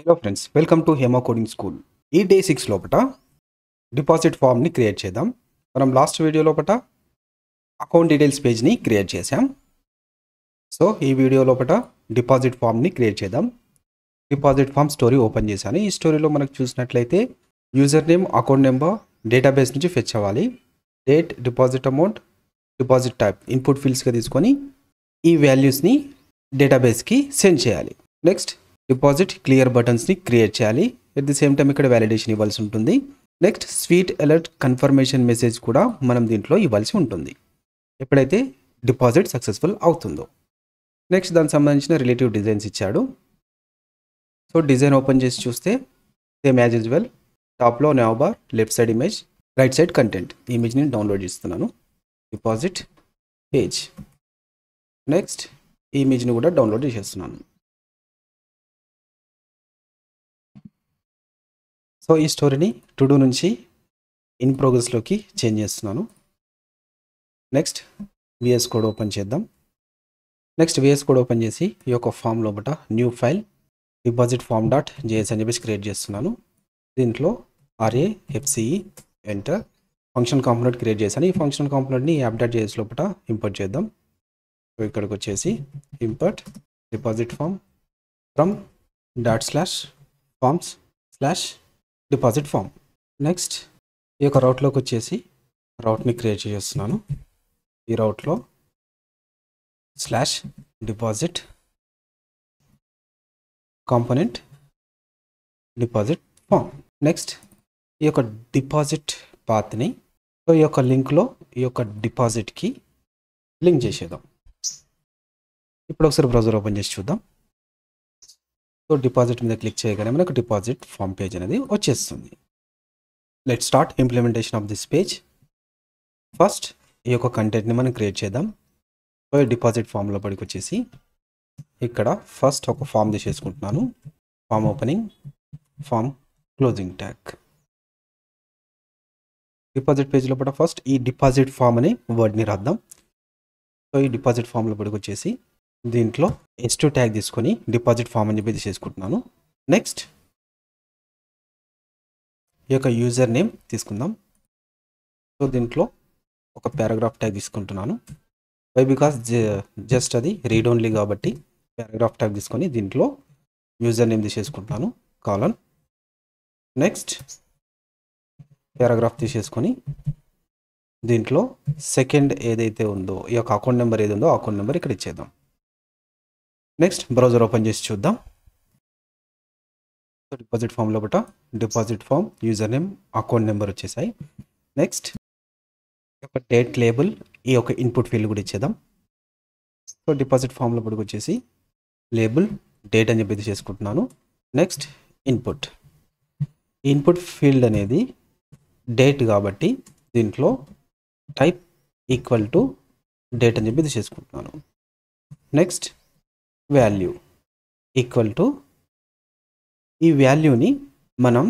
Hello friends, welcome to Hema coding school. ఈ day 6 లోపట deposit ఫామ్ని క్రియేట్ చేద్దాం. మనం లాస్ట్ వీడియో లోపట అకౌంట్ డీటెయిల్స్ పేజ్ని క్రియేట్ చేసాం. సో ఈ వీడియో లోపట డిపాజిట్ ఫామ్ని క్రియేట్ చేద్దాం. డిపాజిట్ ఫామ్ స్టోరీ ఓపెన్ చేశాను. ఈ స్టోరీలో మనకు చూసినట్లయితే user name, account number database నుంచి ఫెచ్ అవ్వాలి. Date, deposit amount, deposit type input ఫీల్డ్స్గా తీసుకొని ఈ వాల్యూస్ని డేటాబేస్కి సెండ్ చేయాలి. నెక్స్ట్ డిపాజిట్ క్లియర్ బటన్స్ని క్రియేట్ చేయాలి. ఎట్ ది సేమ్ టైం ఇక్కడ వ్యాలిడేషన్ ఇవ్వాల్సి ఉంటుంది. Next sweet alert confirmation message కూడా మనం దీంట్లో ఇవ్వాల్సి ఉంటుంది ఎప్పుడైతే డిపాజిట్ సక్సెస్ఫుల్ అవుతుందో. నెక్స్ట్ దానికి సంబంధించిన రిలేటివ్ డిజైన్స్ ఇచ్చాడు. సో డిజైన్ ఓపెన్ చేసి చూస్తే సేమ్ యాజ్ యూజువల్, టాప్లో now bar, left side image, right side content. ఈ ఇమేజ్ని డౌన్లోడ్ చేస్తున్నాను. Deposit page. నెక్స్ట్ ఈ ఇమేజ్ని కూడా డౌన్లోడ్ చేసేస్తున్నాను. సో ఈ స్టోరీని టు డూ నుంచి ఇన్ ప్రోగ్రెస్లోకి చేంజ్ చేస్తున్నాను. నెక్స్ట్ విఎస్ కోడ్ ఓపెన్ చేద్దాం. నెక్స్ట్ విఎస్ కోడ్ ఓపెన్ చేసి ఈ యొక్క ఫామ్ లోపల new file deposit form dot JS అని చెప్పేసి క్రియేట్ చేస్తున్నాను. దీంట్లో RAFCE enter function component create చేశాను. ఈ ఫంక్షన్ కాంపోనెంట్ని యాప్ డాట్ జేఎస్ లోపల ఇంపోర్ట్ చేద్దాం. సో ఇక్కడికి వచ్చేసి import deposit form from /forms/ deposit form. Next ఈ యొక్క రౌట్లోకి వచ్చేసి రౌట్ని క్రియేట్ చేస్తున్నాను. ఈ రౌట్లో /deposit component deposit form. Next ఈ యొక్క డిపాజిట్ పాత్ని ఈ యొక్క లింక్లో ఈ యొక్క డిపాజిట్కి లింక్ చేసేద్దాం. ఇప్పుడు ఒకసారి బ్రౌజర్ ఓపెన్ చేసి చూద్దాం. సో డిపాజిట్ మీద క్లిక్ చేయగానే మనకు డిపాజిట్ ఫామ్ పేజ్ అనేది వచ్చేస్తుంది. Let start implementation of this page. First ఈ యొక్క కంటెంట్ని మనం క్రియేట్ చేద్దాం. సో డిపాజిట్ ఫామ్లో పడికి వచ్చేసి ఇక్కడ ఫస్ట్ ఒక ఫామ్ తీసేసుకుంటున్నాను. Form opening, form closing tag. Deposit పేజ్లో పడ ఫస్ట్ ఈ డిపాజిట్ ఫామ్ అనే వర్డ్ని రాద్దాం. సో ఈ డిపాజిట్ ఫామ్లో పడికి వచ్చేసి దీంట్లో S2 ట్యాగ్ తీసుకొని డిపాజిట్ ఫామ్ అని చెప్పి తీసేసుకుంటున్నాను. నెక్స్ట్ ఈ యొక్క యూజర్ నేమ్ తీసుకుందాం. సో దీంట్లో ఒక పారాగ్రాఫ్ ట్యాగ్ తీసుకుంటున్నాను. వై బికాస్ జస్ట్ అది రీడ్ ఓన్లీ కాబట్టి పారాగ్రాఫ్ ట్యాగ్ తీసుకొని దీంట్లో యూజర్ నేమ్ తీసేసుకుంటున్నాను, కాలన్. నెక్స్ట్ పారాగ్రాఫ్ తీసేసుకొని దీంట్లో సెకండ్ ఏదైతే ఉందో ఈ యొక్క అకౌంట్ నెంబర్ ఏది ఉందో అకౌంట్ నెంబర్ ఇక్కడ ఇచ్చేద్దాం. నెక్స్ట్ బ్రౌజర్ ఓపెన్ చేసి చూద్దాం. సో డిపాజిట్ ఫామ్ లోపల deposit form, user name, account number వచ్చేసాయి. నెక్స్ట్ ఒక డేట్ లేబుల్, ఈ యొక్క ఇన్పుట్ ఫీల్డ్ కూడా ఇచ్చేద్దాం. సో డిపాజిట్ ఫామ్ లోపలికి వచ్చేసి లేబుల్ డేట్ అని చెప్పి చేసుకుంటున్నాను. నెక్స్ట్ ఇన్పుట్, ఇన్పుట్ ఫీల్డ్ అనేది డేట్ కాబట్టి దీంట్లో టైప్ ఈక్వల్ టు డేట్ అని చెప్పి చేసుకుంటున్నాను. నెక్స్ట్ వాల్యూ ఈక్వల్ టు, ఈ వాల్యూని మనం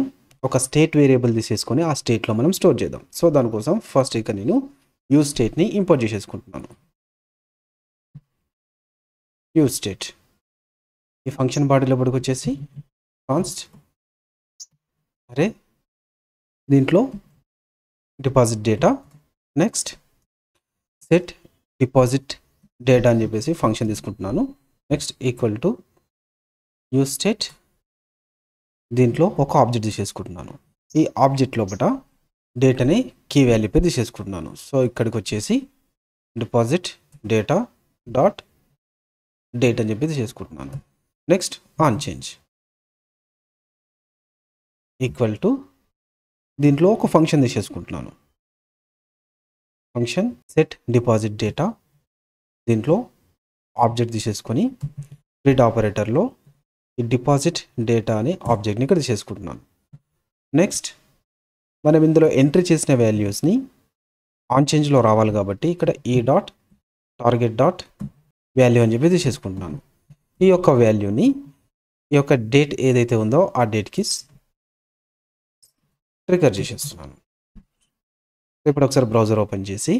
ఒక స్టేట్ వేరియబుల్ తీసేసుకొని ఆ స్టేట్లో మనం స్టోర్ చేద్దాం. సో దానికోసం ఫస్ట్ ఇక్కడ నేను యూజ్ స్టేట్ని ఇంపోర్ట్ చేసేసుకుంటున్నాను. యూజ్ స్టేట్ ఈ ఫంక్షన్ బాడీలో పడికి వచ్చేసి కాన్స్ట్ అరే దీంట్లో deposit data. Next set deposit data అని చెప్పేసి ఫంక్షన్ తీసుకుంటున్నాను. Next equal to use state, దీంట్లో ఒక ఆబ్జెక్ట్ తీసేసుకుంటున్నాను. ఈ ఆబ్జెక్ట్ లోపల డేట్ అనే కీ వాల్యూ పై తీసేసుకుంటున్నాను. సో ఇక్కడికి వచ్చేసి డిపాజిట్ డేటా డాట్ డేట్ అని చెప్పి తీసేసుకుంటున్నాను. Next on change equal to దీంట్లో ఒక ఫంక్షన్ తీసేసుకుంటున్నాను. ఫంక్షన్ సెట్ డిపాజిట్ డేటా, దీంట్లో ఆబ్జెక్ట్ తీసేసుకొని ప్రింట్ ఆపరేటర్లో ఈ డిపాజిట్ డేటా అనే ఆబ్జెక్ట్ని ఇక్కడ తీసేసుకుంటున్నాను. నెక్స్ట్ మనం ఇందులో ఎంట్రీ చేసిన వాల్యూస్ని ఆన్ చేంజ్లో రావాలి కాబట్టి ఇక్కడ ఈ డాట్ టార్గెట్ డాట్ వాల్యూ అని చెప్పి తీసేసుకుంటున్నాను. ఈ యొక్క వాల్యూని ఈ యొక్క డేట్ ఏదైతే ఉందో ఆ డేట్కి ట్రిగర్ చేసేస్తున్నాను. ఇప్పుడు ఒకసారి బ్రౌజర్ ఓపెన్ చేసి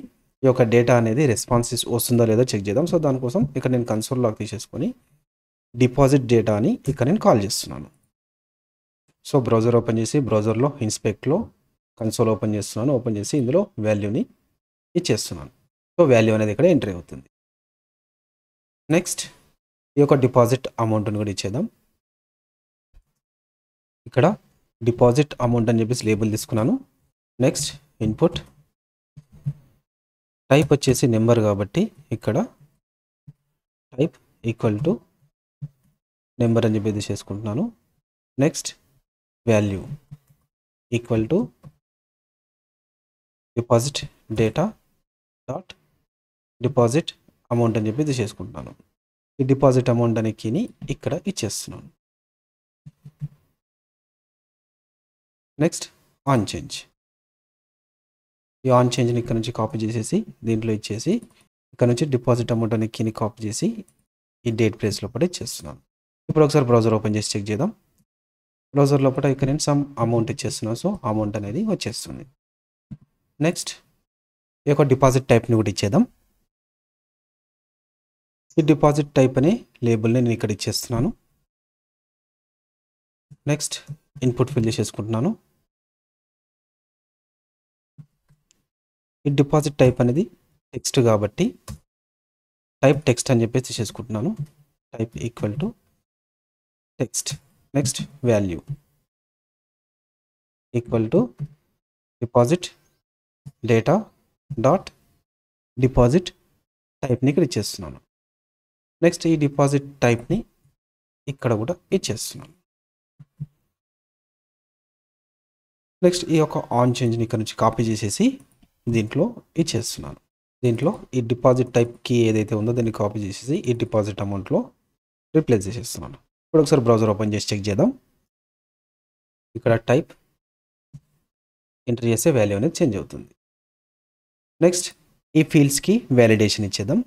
ఈ యొక్క డేటా అనేది రెస్పాన్సెస్ వస్తుందో లేదో చెక్ చేద్దాం. సో దానికోసం ఇక్కడ నేను కన్సోల్ లాగ్ తీసేసుకొని డిపాజిట్ డేటా అని ఇక్కడ నేను కాల్ చేస్తున్నాను. సో బ్రౌజర్ ఓపెన్ చేసి బ్రౌజర్లో ఇన్స్పెక్ట్లో కన్సోల్ ఓపెన్ చేస్తున్నాను. ఓపెన్ చేసి ఇందులో వాల్యూని ఇచ్చేస్తున్నాను. సో వాల్యూ అనేది ఇక్కడ ఎంట్రీ అవుతుంది. నెక్స్ట్ ఈ యొక్క డిపాజిట్ అమౌంట్ని కూడా ఇచ్చేద్దాం. ఇక్కడ డిపాజిట్ అమౌంట్ అని చెప్పేసి లేబుల్ తీసుకున్నాను. నెక్స్ట్ ఇన్పుట్ టైప్ వచ్చేసి నెంబర్ కాబట్టి ఇక్కడ టైప్ ఈక్వల్ టు నెంబర్ అని చెప్పి చేసుకుంటున్నాను. Next value equal to deposit data dot deposit amount అని చెప్పి ఇది చేసుకుంటున్నాను. ఈ డిపాజిట్ అమౌంట్ అనే కీని ఇక్కడ ఇచ్చేస్తున్నాను. Next on change. ఈ ఆన్ చేంజ్ని ఇక్కడ నుంచి కాపీ చేసేసి దీంట్లో ఇచ్చేసి ఇక్కడ నుంచి డిపాజిట్ అమౌంట్ అనే కీని కాపీ చేసి ఈ డేట్ ప్లేస్ లోపల ఇచ్చేస్తున్నాను. ఇప్పుడు ఒకసారి బ్రౌజర్ ఓపెన్ చేసి చెక్ చేద్దాం. బ్రౌజర్ లోపల ఇక్కడ నేను సమ్ అమౌంట్ ఇచ్చేస్తున్నాను. సో అమౌంట్ అనేది వచ్చేస్తుంది. నెక్స్ట్ ఈ యొక్క డిపాజిట్ టైప్ని కూడా ఇచ్చేద్దాం. ఈ డిపాజిట్ టైప్ అనే లేబుల్ని నేను ఇక్కడ ఇచ్చేస్తున్నాను. నెక్స్ట్ ఇన్పుట్ ఫిల్ చేసేసుకుంటున్నాను. ఈ డిపాజిట్ టైప్ అనేది టెక్స్ట్ కాబట్టి టైప్ టెక్స్ట్ అని చెప్పేసి చేసుకుంటున్నాను. Type equal to text. Next value equal to deposit data dot deposit టైప్ని ఇక్కడ ఇచ్చేస్తున్నాను. నెక్స్ట్ ఈ డిపాజిట్ టైప్ని ఇక్కడ కూడా ఇచ్చేస్తున్నాను. నెక్స్ట్ ఈ యొక్క ఆన్ చేంజ్ని ఇక్కడ నుంచి కాపీ చేసేసి దీంట్లో ఇచ్చేస్తున్నాను. దీంట్లో ఈ డిపాజిట్ టైప్ కీ ఏదైతే ఉందో దాన్ని కాపీ చేసేసి ఈ డిపాజిట్ అమౌంట్లో రీప్లేస్ చేసేస్తున్నాను. ఇప్పుడు ఒకసారి బ్రౌజర్ ఓపెన్ చేసి చెక్ చేద్దాం. ఇక్కడ టైప్ ఎంటర్ చేసే వాల్యూ అనేది చేంజ్ అవుతుంది. నెక్స్ట్ ఈ ఫీల్డ్స్కి వ్యాలిడేషన్ ఇచ్చేద్దాం.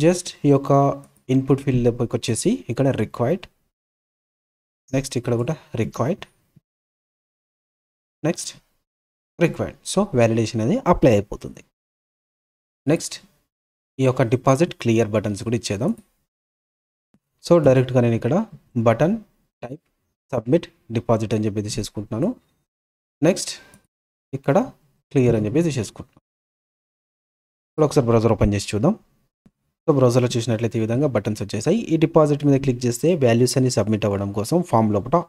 జస్ట్ ఈ యొక్క ఇన్పుట్ ఫీల్డ్ దగ్గరికి వచ్చేసి ఇక్కడ రిక్వైర్డ్, నెక్స్ట్ ఇక్కడ కూడా required, next required. So validation అనేది అప్లై అయిపోతుంది. నెక్స్ట్ ఈ యొక్క డిపాజిట్ క్లియర్ బటన్స్ కూడా ఇచ్చేద్దాం. సో డైరెక్ట్గా నేను ఇక్కడ బటన్ టైప్ సబ్మిట్ డిపాజిట్ అని చెప్పి చేసుకుంటున్నాను. నెక్స్ట్ ఇక్కడ క్లియర్ అని చెప్పి చేసుకుంటున్నాను. ఇప్పుడు ఒకసారి బ్రౌజర్ ఓపెన్ చేసి చూద్దాం. సో బ్రౌజర్లో చూసినట్లయితే ఈ విధంగా బటన్స్ వచ్చేసాయి. ఈ డిపాజిట్ మీద క్లిక్ చేస్తే వాల్యూస్ అన్ని సబ్మిట్ అవ్వడం కోసం ఫామ్ లోపల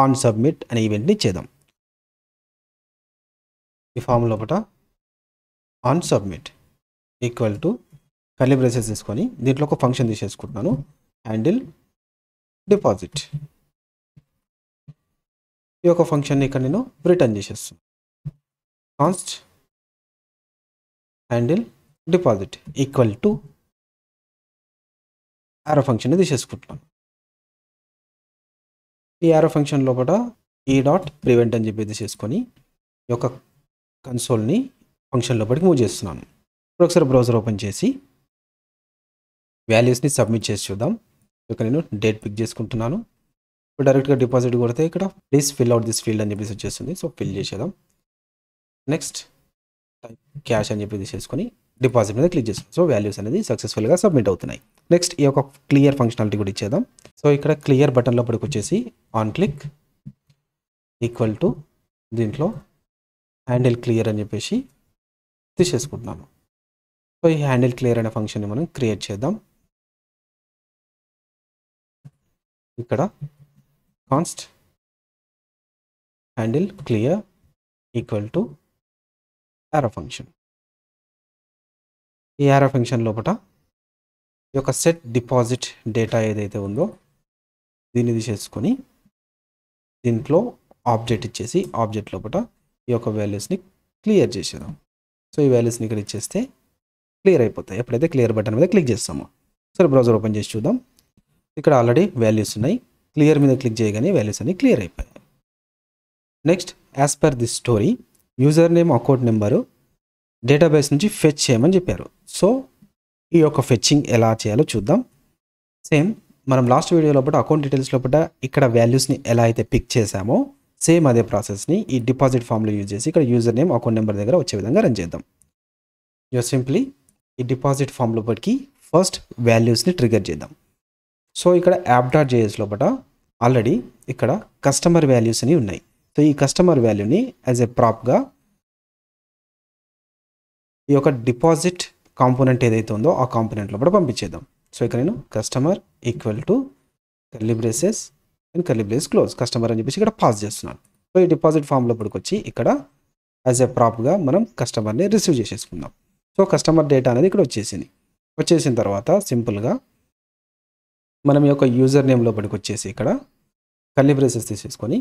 ఆన్ సబ్మిట్ అనే ఈవెంట్ని ఇచ్చేద్దాం. ఈ ఫామ్ లోపల on submit equal to curly braces తీసుకొని దీంట్లో ఒక ఫంక్షన్ తీసేసుకుంటున్నాను. Handle deposit. ఈ యొక్క ఫంక్షన్ని ఇక్కడ నేను రిటర్న్ చేసేస్తాను. Const handle deposit equal to arrow ఫంక్షన్ని తీసేసుకుంటున్నాను. ఈ యారో ఫంక్షన్ లోపల ఈ డాట్ ప్రివెంట్ అని చెప్పి తీసేసుకొని ఈ యొక్క కన్సోల్ని ఫంక్షన్ లోపలికి మూవ్ చేస్తున్నాను. ఇప్పుడు ఒకసారి బ్రౌజర్ ఓపెన్ చేసి వాల్యూస్ని సబ్మిట్ చేసి చూద్దాం. ఇక్కడ నేను డేట్ పిక్ చేసుకుంటున్నాను. ఇప్పుడు డైరెక్ట్గా డిపాజిట్ కొడితే ఇక్కడ please fill out this field అని చెప్పేసి వచ్చేస్తుంది. సో ఫిల్ చేసేద్దాం. నెక్స్ట్ టైప్ క్యాష్ అని చెప్పి తీసేసుకొని డిపాజిట్ మీద క్లిక్ చేస్తాం. సో వాల్యూస్ అనేది సక్సెస్ఫుల్గా సబ్మిట్ అవుతున్నాయి. నెక్స్ట్ ఈ యొక్క క్లియర్ ఫంక్షనాలిటీ కూడా ఇచ్చేద్దాం. సో ఇక్కడ క్లియర్ బటన్ లోపలికి వచ్చేసి ఆన్ క్లిక్ ఈక్వల్ టు దీంట్లో హ్యాండిల్ క్లియర్ అని చెప్పేసి తీసేసుకుంటున్నాను. సో ఈ హ్యాండిల్ క్లియర్ అనే ఫంక్షన్ని మనం క్రియేట్ చేద్దాం. ఇక్కడ const handle clear equal to arrow function. ఈ యారో ఫంక్షన్ లోపల ఈ యొక్క సెట్ డిపాజిట్ డేటా ఏదైతే ఉందో దీన్ని తీసేసుకొని దీంట్లో ఆబ్జెక్ట్ ఇచ్చేసి ఆబ్జెక్ట్ లోపల ఈ యొక్క వాల్యూస్ని క్లియర్ చేసేద్దాం. సో ఈ వాల్యూస్ని ఇక్కడ ఇచ్చేస్తే క్లియర్ అయిపోతాయి. ఎప్పుడైతే క్లియర్ బటన్ మీద క్లిక్ చేస్తామో. సరే బ్రౌజర్ ఓపెన్ చేసి చూద్దాం. ఇక్కడ ఆల్రెడీ వాల్యూస్ ఉన్నాయి. క్లియర్ మీద క్లిక్ చేయగానే వాల్యూస్ అన్ని క్లియర్ అయిపోయాయి. Next as per this story user name account number database నుంచి ఫెచ్ చేయమని చెప్పారు. సో ఈ యొక్క ఫెచ్చింగ్ ఎలా చేయాలో చూద్దాం. సేమ్ మనం లాస్ట్ వీడియో లోపల అకౌంట్ డీటెయిల్స్ లోపల ఇక్కడ వాల్యూస్ని ఎలా అయితే పిక్ చేసామో సేమ్ అదే ప్రాసెస్ని ఈ డిపాజిట్ ఫామ్లో యూజ్ చేసి ఇక్కడ యూజర్ నేమ్ అకౌంట్ నెంబర్ దగ్గర వచ్చే విధంగా రన్ చేద్దాం. సింప్లీ ఈ డిపాజిట్ ఫామ్ లోపలికి ఫస్ట్ వాల్యూస్ని ట్రిగర్ చేద్దాం. సో ఇక్కడ యాప్ డాట్ జేఎస్ లోపల ఆల్రెడీ ఇక్కడ కస్టమర్ వాల్యూస్ అని ఉన్నాయి. సో ఈ కస్టమర్ వాల్యూని యాజ్ ఎ ప్రాప్గా ఈ యొక్క డిపాజిట్ కాంపోనెంట్ ఏదైతే ఉందో ఆ కాంపోనెంట్లో కూడా పంపించేద్దాం. సో ఇక్కడ నేను customer equal to curly braces and curly brace close customer అని చెప్పేసి ఇక్కడ పాస్ చేస్తున్నాను. సో ఈ డిపాజిట్ ఫామ్ లోపలికి వచ్చి ఇక్కడ యాజ్ ఎ ప్రాప్గా మనం కస్టమర్ని రిసీవ్ చేసేసుకుందాం. సో కస్టమర్ డేటా అనేది ఇక్కడ వచ్చేసింది. వచ్చేసిన తర్వాత సింపుల్గా మనం ఈ యొక్క యూజర్ నేమ్ లోపలికి వచ్చేసి ఇక్కడ కర్లీ బ్రేసెస్ తీసేసుకొని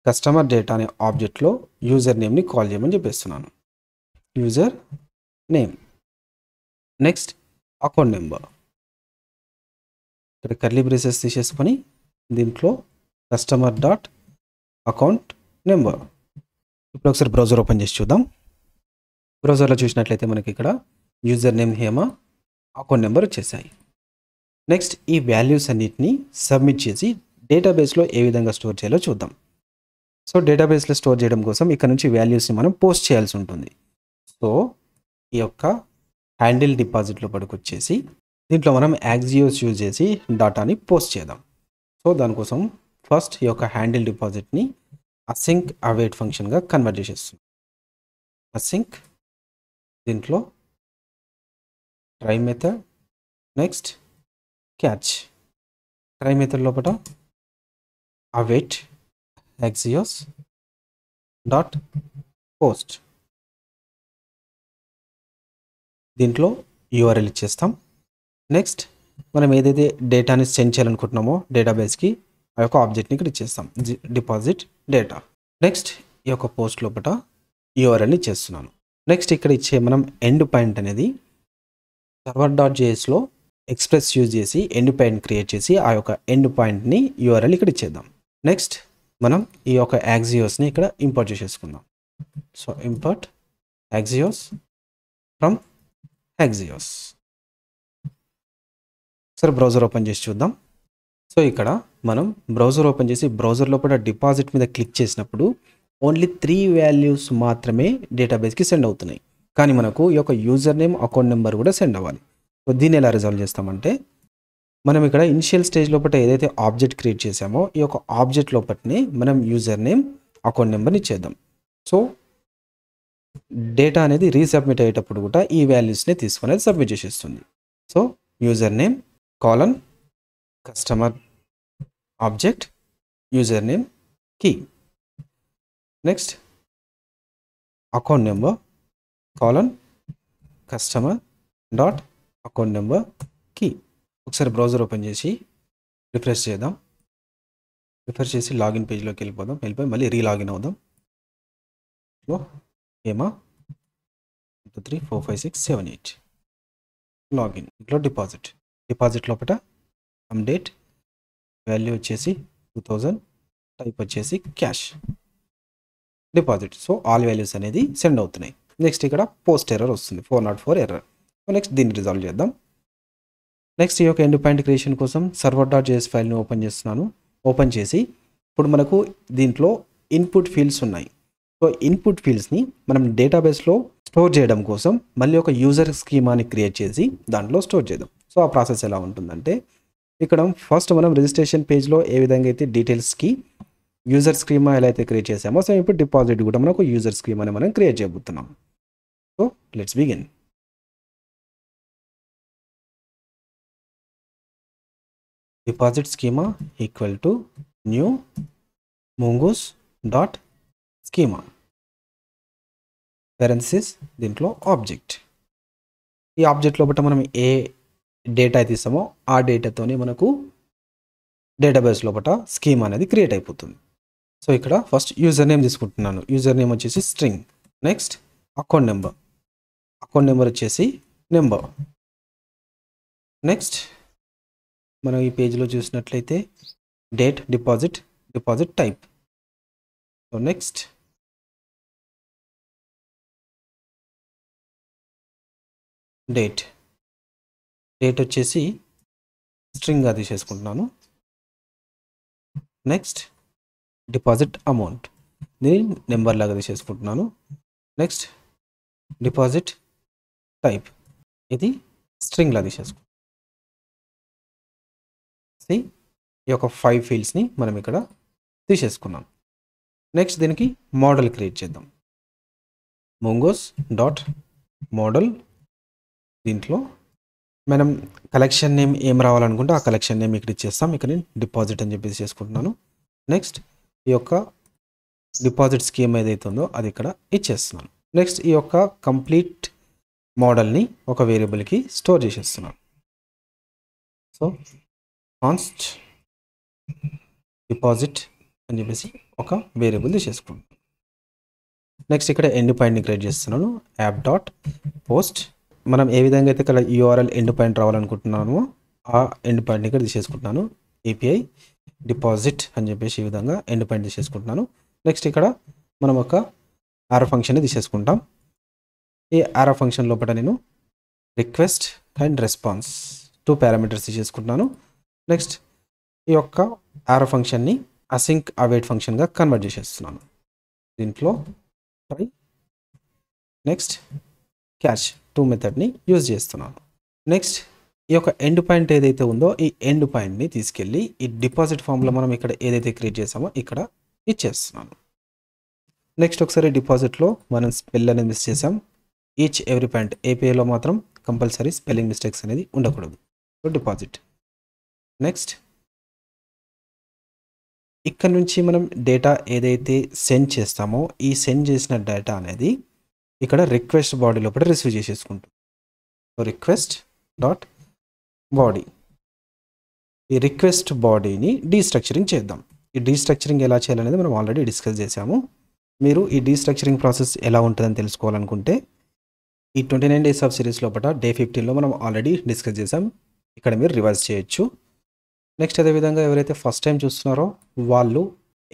కస్టమర్ డేటా అనే ఆబ్జెక్ట్లో యూజర్ నేమ్ని కాల్ చేయమని చెప్పేస్తున్నాను. User name, next account number, ఇక్కడ కర్లీ బ్రేసెస్ తీసేసుకొని దీంట్లో కస్టమర్ డాట్ అకౌంట్ నెంబర్. ఇప్పుడు ఒకసారి బ్రౌజర్ ఓపెన్ చేసి చూద్దాం. బ్రౌజర్లో చూసినట్లయితే మనకి ఇక్కడ user name Hema, account number వచ్చేసాయి. నెక్స్ట్ ఈ వాల్యూస్ అన్నిటిని సబ్మిట్ చేసి డేటాబేస్లో ఏ విధంగా స్టోర్ చేయాలో చూద్దాం. సో డేటాబేస్లో స్టోర్ చేయడం కోసం ఇక్కడ నుంచి వాల్యూస్ని మనం పోస్ట్ చేయాల్సి ఉంటుంది. సో ఈ యొక్క హ్యాండిల్ డిపాజిట్లో పడుకొచ్చేసి దీంట్లో మనం యాక్సియోస్ యూజ్ చేసి డాటాని పోస్ట్ చేద్దాం. సో దానికోసం ఫస్ట్ ఈ యొక్క హ్యాండిల్ డిపాజిట్ని అసింక్ అవైట్ ఫంక్షన్గా కన్వర్ట్ చేసేస్తున్నాం. అసింక్, దీంట్లో try method, next catch. Try method లోపల అవైట్ యాక్సియోస్ డాట్ పోస్ట్, దీంట్లో యూఆర్ఎల్ ఇచ్చేస్తాం. నెక్స్ట్ మనం ఏదైతే డేటాని సెండ్ చేయాలనుకుంటున్నామో డేటాబేస్కి ఆ యొక్క ఆబ్జెక్ట్ని ఇక్కడ ఇచ్చేస్తాం, డిపాజిట్ డేటా. నెక్స్ట్ ఈ యొక్క పోస్ట్ లోపల యూఆర్ఎల్ని ఇచ్చేస్తున్నాను. నెక్స్ట్ ఇక్కడ ఇచ్చే మనం ఎండ్ పాయింట్ అనేది సర్వర్ డాట్ జేఎస్లో ఎక్స్ప్రెస్ యూజ్ చేసి ఎండ్ పాయింట్ క్రియేట్ చేసి ఆ యొక్క ఎండ్ పాయింట్ని యూఆర్ఎల్ ఇక్కడ ఇచ్చేద్దాం. నెక్స్ట్ మనం ఈ యొక్క యాక్సియోస్ని ఇక్కడ ఇంపోర్ట్ చేసేసుకుందాం. So import axios from axios. సరే బ్రౌజర్ ఓపెన్ చేసి చూద్దాం. సో ఇక్కడ మనం బ్రౌజర్ ఓపెన్ చేసి బ్రౌజర్ లోపల డిపాజిట్ మీద క్లిక్ చేసినప్పుడు ఓన్లీ 3 వాల్యూస్ మాత్రమే డేటాబేస్కి సెండ్ అవుతున్నాయి. కానీ మనకు ఈ యొక్క యూజర్ నేమ్, అకౌంట్ నెంబర్ కూడా సెండ్ అవ్వాలి. సో దీన్ని ఎలా రిజాల్వ్ చేస్తామంటే మనం ఇక్కడ ఇనిషియల్ స్టేజ్ లోపల ఏదైతే ఆబ్జెక్ట్ క్రియేట్ చేసామో ఈ యొక్క ఆబ్జెక్ట్ లోపలనే మనం యూజర్ నేమ్, అకౌంట్ నెంబర్ని ఇచ్చేద్దాం. సో డేటా అనేది రీసబ్మిట్ అయ్యేటప్పుడు కూడా ఈ వాల్యూస్ని తీసుకుని సబ్మిట్ చేసేస్తుంది. So user name colon customer object user name key, next account number colon customer dot account number key. ఒకసారి బ్రౌజర్ ఓపెన్ చేసి రిఫ్రెష్ చేద్దాం. రిఫ్రెష్ చేసి లాగిన్ పేజ్లోకి వెళ్ళిపోయి మళ్ళీ రీలాగిన్ అవుదాం. సో ఏమా 1 2 3 4 5 6 7 8 లాగిన్. ఇంట్లో డిపాజిట్ లోపల డేట్ వాల్యూ వచ్చేసి 2000, టైప్ వచ్చేసి cash, deposit. So all values అనేది సెండ్ అవుతున్నాయి. నెక్స్ట్ ఇక్కడ పోస్ట్ ఎర్రర్ వస్తుంది, 404 ఎర్రర్. సో నెక్స్ట్ దీన్ని రిజాల్వ్ చేద్దాం. నెక్స్ట్ ఈ యొక్క ఎండ్ పాయింట్ క్రియేషన్ కోసం సర్వర్ డాట్ జేఎస్ ఫైల్ని ఓపెన్ చేస్తున్నాను. ఓపెన్ చేసి ఇప్పుడు మనకు దీంట్లో ఇన్పుట్ ఫీల్డ్స్ ఉన్నాయి. సో ఇన్పుట్ ఫీల్డ్స్ని మనం డేటాబేస్లో స్టోర్ చేయడం కోసం మళ్ళీ ఒక యూజర్ స్కీమాని క్రియేట్ చేసి దాంట్లో స్టోర్ చేద్దాం. సో ఆ ప్రాసెస్ ఎలా ఉంటుందంటే ఇక్కడ ఫస్ట్ మనం రిజిస్ట్రేషన్ పేజ్లో ఏ విధంగా అయితే డీటెయిల్స్కి యూజర్ స్కీమా ఎలా అయితే క్రియేట్ చేసామో సో ఇప్పుడు డిపాజిట్ కూడా మనకు యూజర్ స్కీమాని మనం క్రియేట్ చేయబోతున్నాం. So let's begin. Deposit schema equal to new mongoose dot schema parenthesis దీంట్లో ఆబ్జెక్ట్. ఈ ఆబ్జెక్ట్ లోపల మనం ఏ డేటా అయితే ఇస్తామో ఆ డేటాతోనే మనకు డేటాబేస్ లోపల స్కీమా అనేది క్రియేట్ అయిపోతుంది. సో ఇక్కడ ఫస్ట్ యూజర్ నేమ్ తీసుకుంటున్నాను. యూజర్ నేమ్ వచ్చేసి స్ట్రింగ్. నెక్స్ట్ అకౌంట్ నెంబర్ వచ్చేసి నెంబర్. నెక్స్ట్ మనం ఈ పేజ్లో చూసినట్లయితే date, deposit type. So next date వచ్చేసి స్ట్రింగ్గా తీసేసుకుంటున్నాను. నెక్స్ట్ డిపాజిట్ అమౌంట్, దీన్ని నెంబర్ లాగా తీసేసుకుంటున్నాను. నెక్స్ట్ డిపాజిట్ టైప్, ఇది స్ట్రింగ్ లాగా తీసేసుకుంటాను. ఈ ఈ యొక్క 5 ఫీల్డ్స్ని మనం ఇక్కడ తీసేసుకున్నాం. నెక్స్ట్ దీనికి మోడల్ క్రియేట్ చేద్దాం. mongoose డాట్ మోడల్, దీంట్లో మనం కలెక్షన్ నేమ్ ఏం రావాలనుకుంటే ఆ కలెక్షన్ నేమ్ ఇక్కడ ఇచ్చేస్తాం. ఇక్కడ నేను డిపాజిట్ అని చెప్పేసి చేసుకుంటున్నాను. నెక్స్ట్ ఈ యొక్క డిపాజిట్ స్కీమ్ ఏదైతే ఉందో అది ఇక్కడ ఇచ్చేస్తున్నాను. నెక్స్ట్ ఈ యొక్క కంప్లీట్ మోడల్ని ఒక వేరియబుల్కి స్టోర్ చేసేస్తున్నాను. సో కాన్స్ట్ డిపాజిట్ అని చెప్పేసి ఒక వేరియబుల్ తీసేసుకుంటాను. నెక్స్ట్ ఇక్కడ ఎండ్ పాయింట్ని క్రియేట్ చేస్తున్నాను. యాప్ డాట్ పోస్ట్, మనం ఏ విధంగా అయితే ఇక్కడ URL ఎండ్ పాయింట్ రావాలనుకుంటున్నామో ఆ ఎండ్ పాయింట్ని ఇక్కడ తీసేసుకుంటున్నాను. API డిపాజిట్ అని చెప్పేసి ఈ విధంగా ఎండ్ పాయింట్ తీసేసుకుంటున్నాను. నెక్స్ట్ ఇక్కడ మనం ఒక ఆరో ఫంక్షన్ని తీసేసుకుంటాం. ఈ ఆరో ఫంక్షన్ లోపల నేను రిక్వెస్ట్ అండ్ రెస్పాన్స్ 2 పారామీటర్స్ తీసేసుకుంటున్నాను. నెక్స్ట్ ఈ యొక్క ఆరో ఫంక్షన్ని అసింక్ అవైట్ ఫంక్షన్గా కన్వర్ట్ చేసేస్తున్నాను. దీంట్లో ట్రై, నెక్స్ట్ క్యాచ్ 2 మెథడ్ని యూజ్ చేస్తున్నాను. నెక్స్ట్ ఈ యొక్క ఎండ్ పాయింట్ ఏదైతే ఉందో ఈ ఎండ్ పాయింట్ని తీసుకెళ్ళి ఈ డిపాజిట్ ఫామ్లో మనం ఇక్కడ ఏదైతే క్రియేట్ చేసామో ఇక్కడ ఇచ్చేస్తున్నాను. నెక్స్ట్ ఒకసారి డిపాజిట్లో మనం స్పెల్ అనేది మిస్ చేసాం. ఈచ్ ఎవ్రీ పాయింట్ APIలో మాత్రం కంపల్సరీ స్పెల్లింగ్ మిస్టేక్స్ అనేది ఉండకూడదు. So deposit. నెక్స్ట్ ఇక్కడ నుంచి మనం డేటా ఏదైతే సెండ్ చేస్తామో ఈ సెండ్ చేసిన డేటా అనేది ఇక్కడ రిక్వెస్ట్ బాడీ లోపల రిసీవ్ చేసేసుకుంటాం. సో రిక్వెస్ట్ డాట్ బాడీ, ఈ రిక్వెస్ట్ బాడీని డీస్ట్రక్చరింగ్ చేద్దాం. ఈ డీస్ట్రక్చరింగ్ ఎలా చేయాలనేది మనం ఆల్రెడీ డిస్కస్ చేసాము. మీరు ఈ డీస్ట్రక్చరింగ్ ప్రాసెస్ ఎలా ఉంటుందని తెలుసుకోవాలనుకుంటే ఈ 29 డేస్ ఆఫ్ సిరీస్ లోపల డే 15లో మనం ఆల్రెడీ డిస్కస్ చేసాం. ఇక్కడ మీరు రివైజ్ చేయొచ్చు. నెక్స్ట్ అదేవిధంగా ఎవరైతే ఫస్ట్ టైం చూస్తున్నారో వాళ్ళు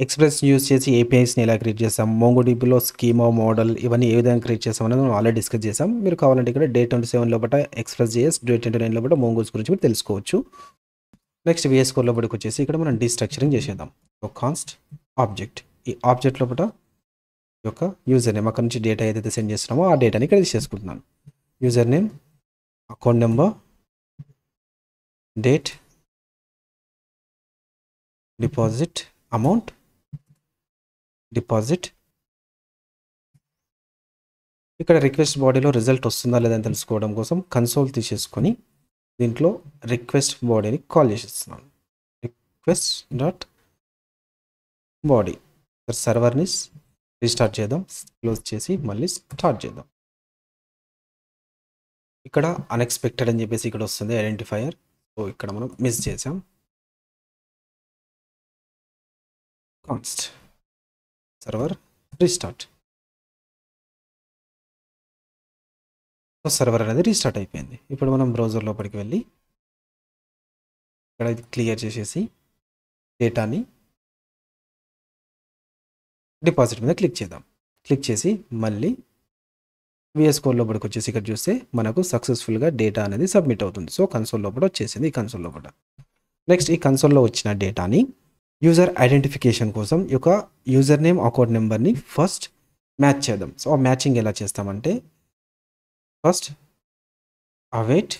ఎక్స్ప్రెస్ యూజ్ చేసి APIస్ని ఎలా క్రియేట్ చేస్తాం, MongoDBలో స్కీమా మోడల్ ఇవన్నీ ఏ విధంగా క్రియేట్ చేస్తాం అనేది మనం ఆల్రెడీ డిస్కస్ చేసాం. మీరు కావాలంటే ఇక్కడ డే 27 లోపల Express.js, డే 29 లోపల Mongoose గురించి మీరు తెలుసుకోవచ్చు. నెక్స్ట్ VS Code లోపలికి వచ్చేసి ఇక్కడ మనం డీస్ట్రక్చరింగ్ చేసేద్దాం. సో కాన్స్ట్ ఆబ్జెక్ట్, ఈ ఆబ్జెక్ట్ లోపల ఈ యొక్క యూజర్ నేమ్ అక్కడ నుంచి డేటా ఏదైతే సెండ్ చేస్తున్నామో ఆ డేటాని ఇక్కడ తీసేసుకుంటున్నాను. User name, account number, date, deposit amount, deposit. ఇక్కడ రిక్వెస్ట్ బాడీలో రిజల్ట్ వస్తుందా లేదని తెలుసుకోవడం కోసం కన్సోల్ తీసేసుకొని దీంట్లో రిక్వెస్ట్ బాడీని కాల్ చేసేస్తున్నాను. Request dot body. సర్వర్ని రీస్టార్ట్ చేద్దాం, క్లోజ్ చేసి మళ్ళీ స్టార్ట్ చేద్దాం. ఇక్కడ అన్ఎక్స్పెక్టెడ్ అని చెప్పేసి ఇక్కడ వస్తుంది ఐడెంటిఫైయర్. సో ఇక్కడ మనం మిస్ చేసాం. Const server restart. So server అనేది రీస్టార్ట్ అయిపోయింది. ఇప్పుడు మనం బ్రౌజర్ లోపలికి వెళ్ళి ఇక్కడ ఇది క్లియర్ చేసేసి డేటాని డిపాజిట్ మీద క్లిక్ చేద్దాం. క్లిక్ చేసి మళ్ళీ VS Code లోపలికి వచ్చేసి ఇక్కడ చూస్తే మనకు సక్సెస్ఫుల్గా డేటా అనేది సబ్మిట్ అవుతుంది. సో కన్సోల్ లోపల వచ్చేసింది. ఈ కన్సోల్ లోపల నెక్స్ట్ ఈ కన్సోల్లో వచ్చిన డేటాని యూజర్ ఐడెంటిఫికేషన్ కోసం ఈ యొక్క యూజర్ నేమ్ అకౌంట్ నెంబర్ని ఫస్ట్ మ్యాచ్ చేద్దాం. సో ఆ మ్యాచింగ్ ఎలా చేస్తామంటే ఫస్ట్ అవైట్,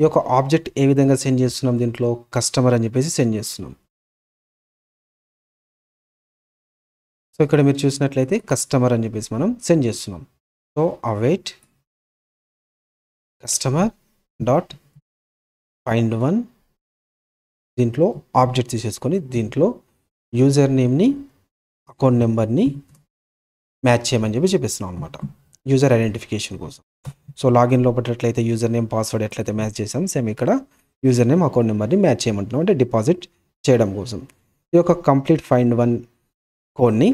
ఈ యొక్క ఆబ్జెక్ట్ ఏ విధంగా సెండ్ చేస్తున్నాం, దీంట్లో కస్టమర్ అని చెప్పేసి సెండ్ చేస్తున్నాం. సో ఇక్కడ మీరు చూసినట్లయితే కస్టమర్ అని చెప్పేసి మనం సెండ్ చేస్తున్నాం. So await customer dot find one, దీంట్లో ఆబ్జెక్ట్ తీసేసుకొని దీంట్లో యూజర్ నేమ్ని అకౌంట్ నెంబర్ని మ్యాచ్ చేయమని చెప్పి చెప్పిస్తున్నాం అనమాట యూజర్ ఐడెంటిఫికేషన్ కోసం. సో లాగిన్ లోపల ఎట్లయితే యూజర్ నేమ్ పాస్వర్డ్ ఎట్లయితే మ్యాచ్ చేసాం సేమ్ ఇక్కడ యూజర్ నేమ్ అకౌంట్ నెంబర్ని మ్యాచ్ చేయమంటున్నాం, అంటే డిపాజిట్ చేయడం కోసం. ఈ యొక్క కంప్లీట్ ఫైండ్ వన్ కోడ్ని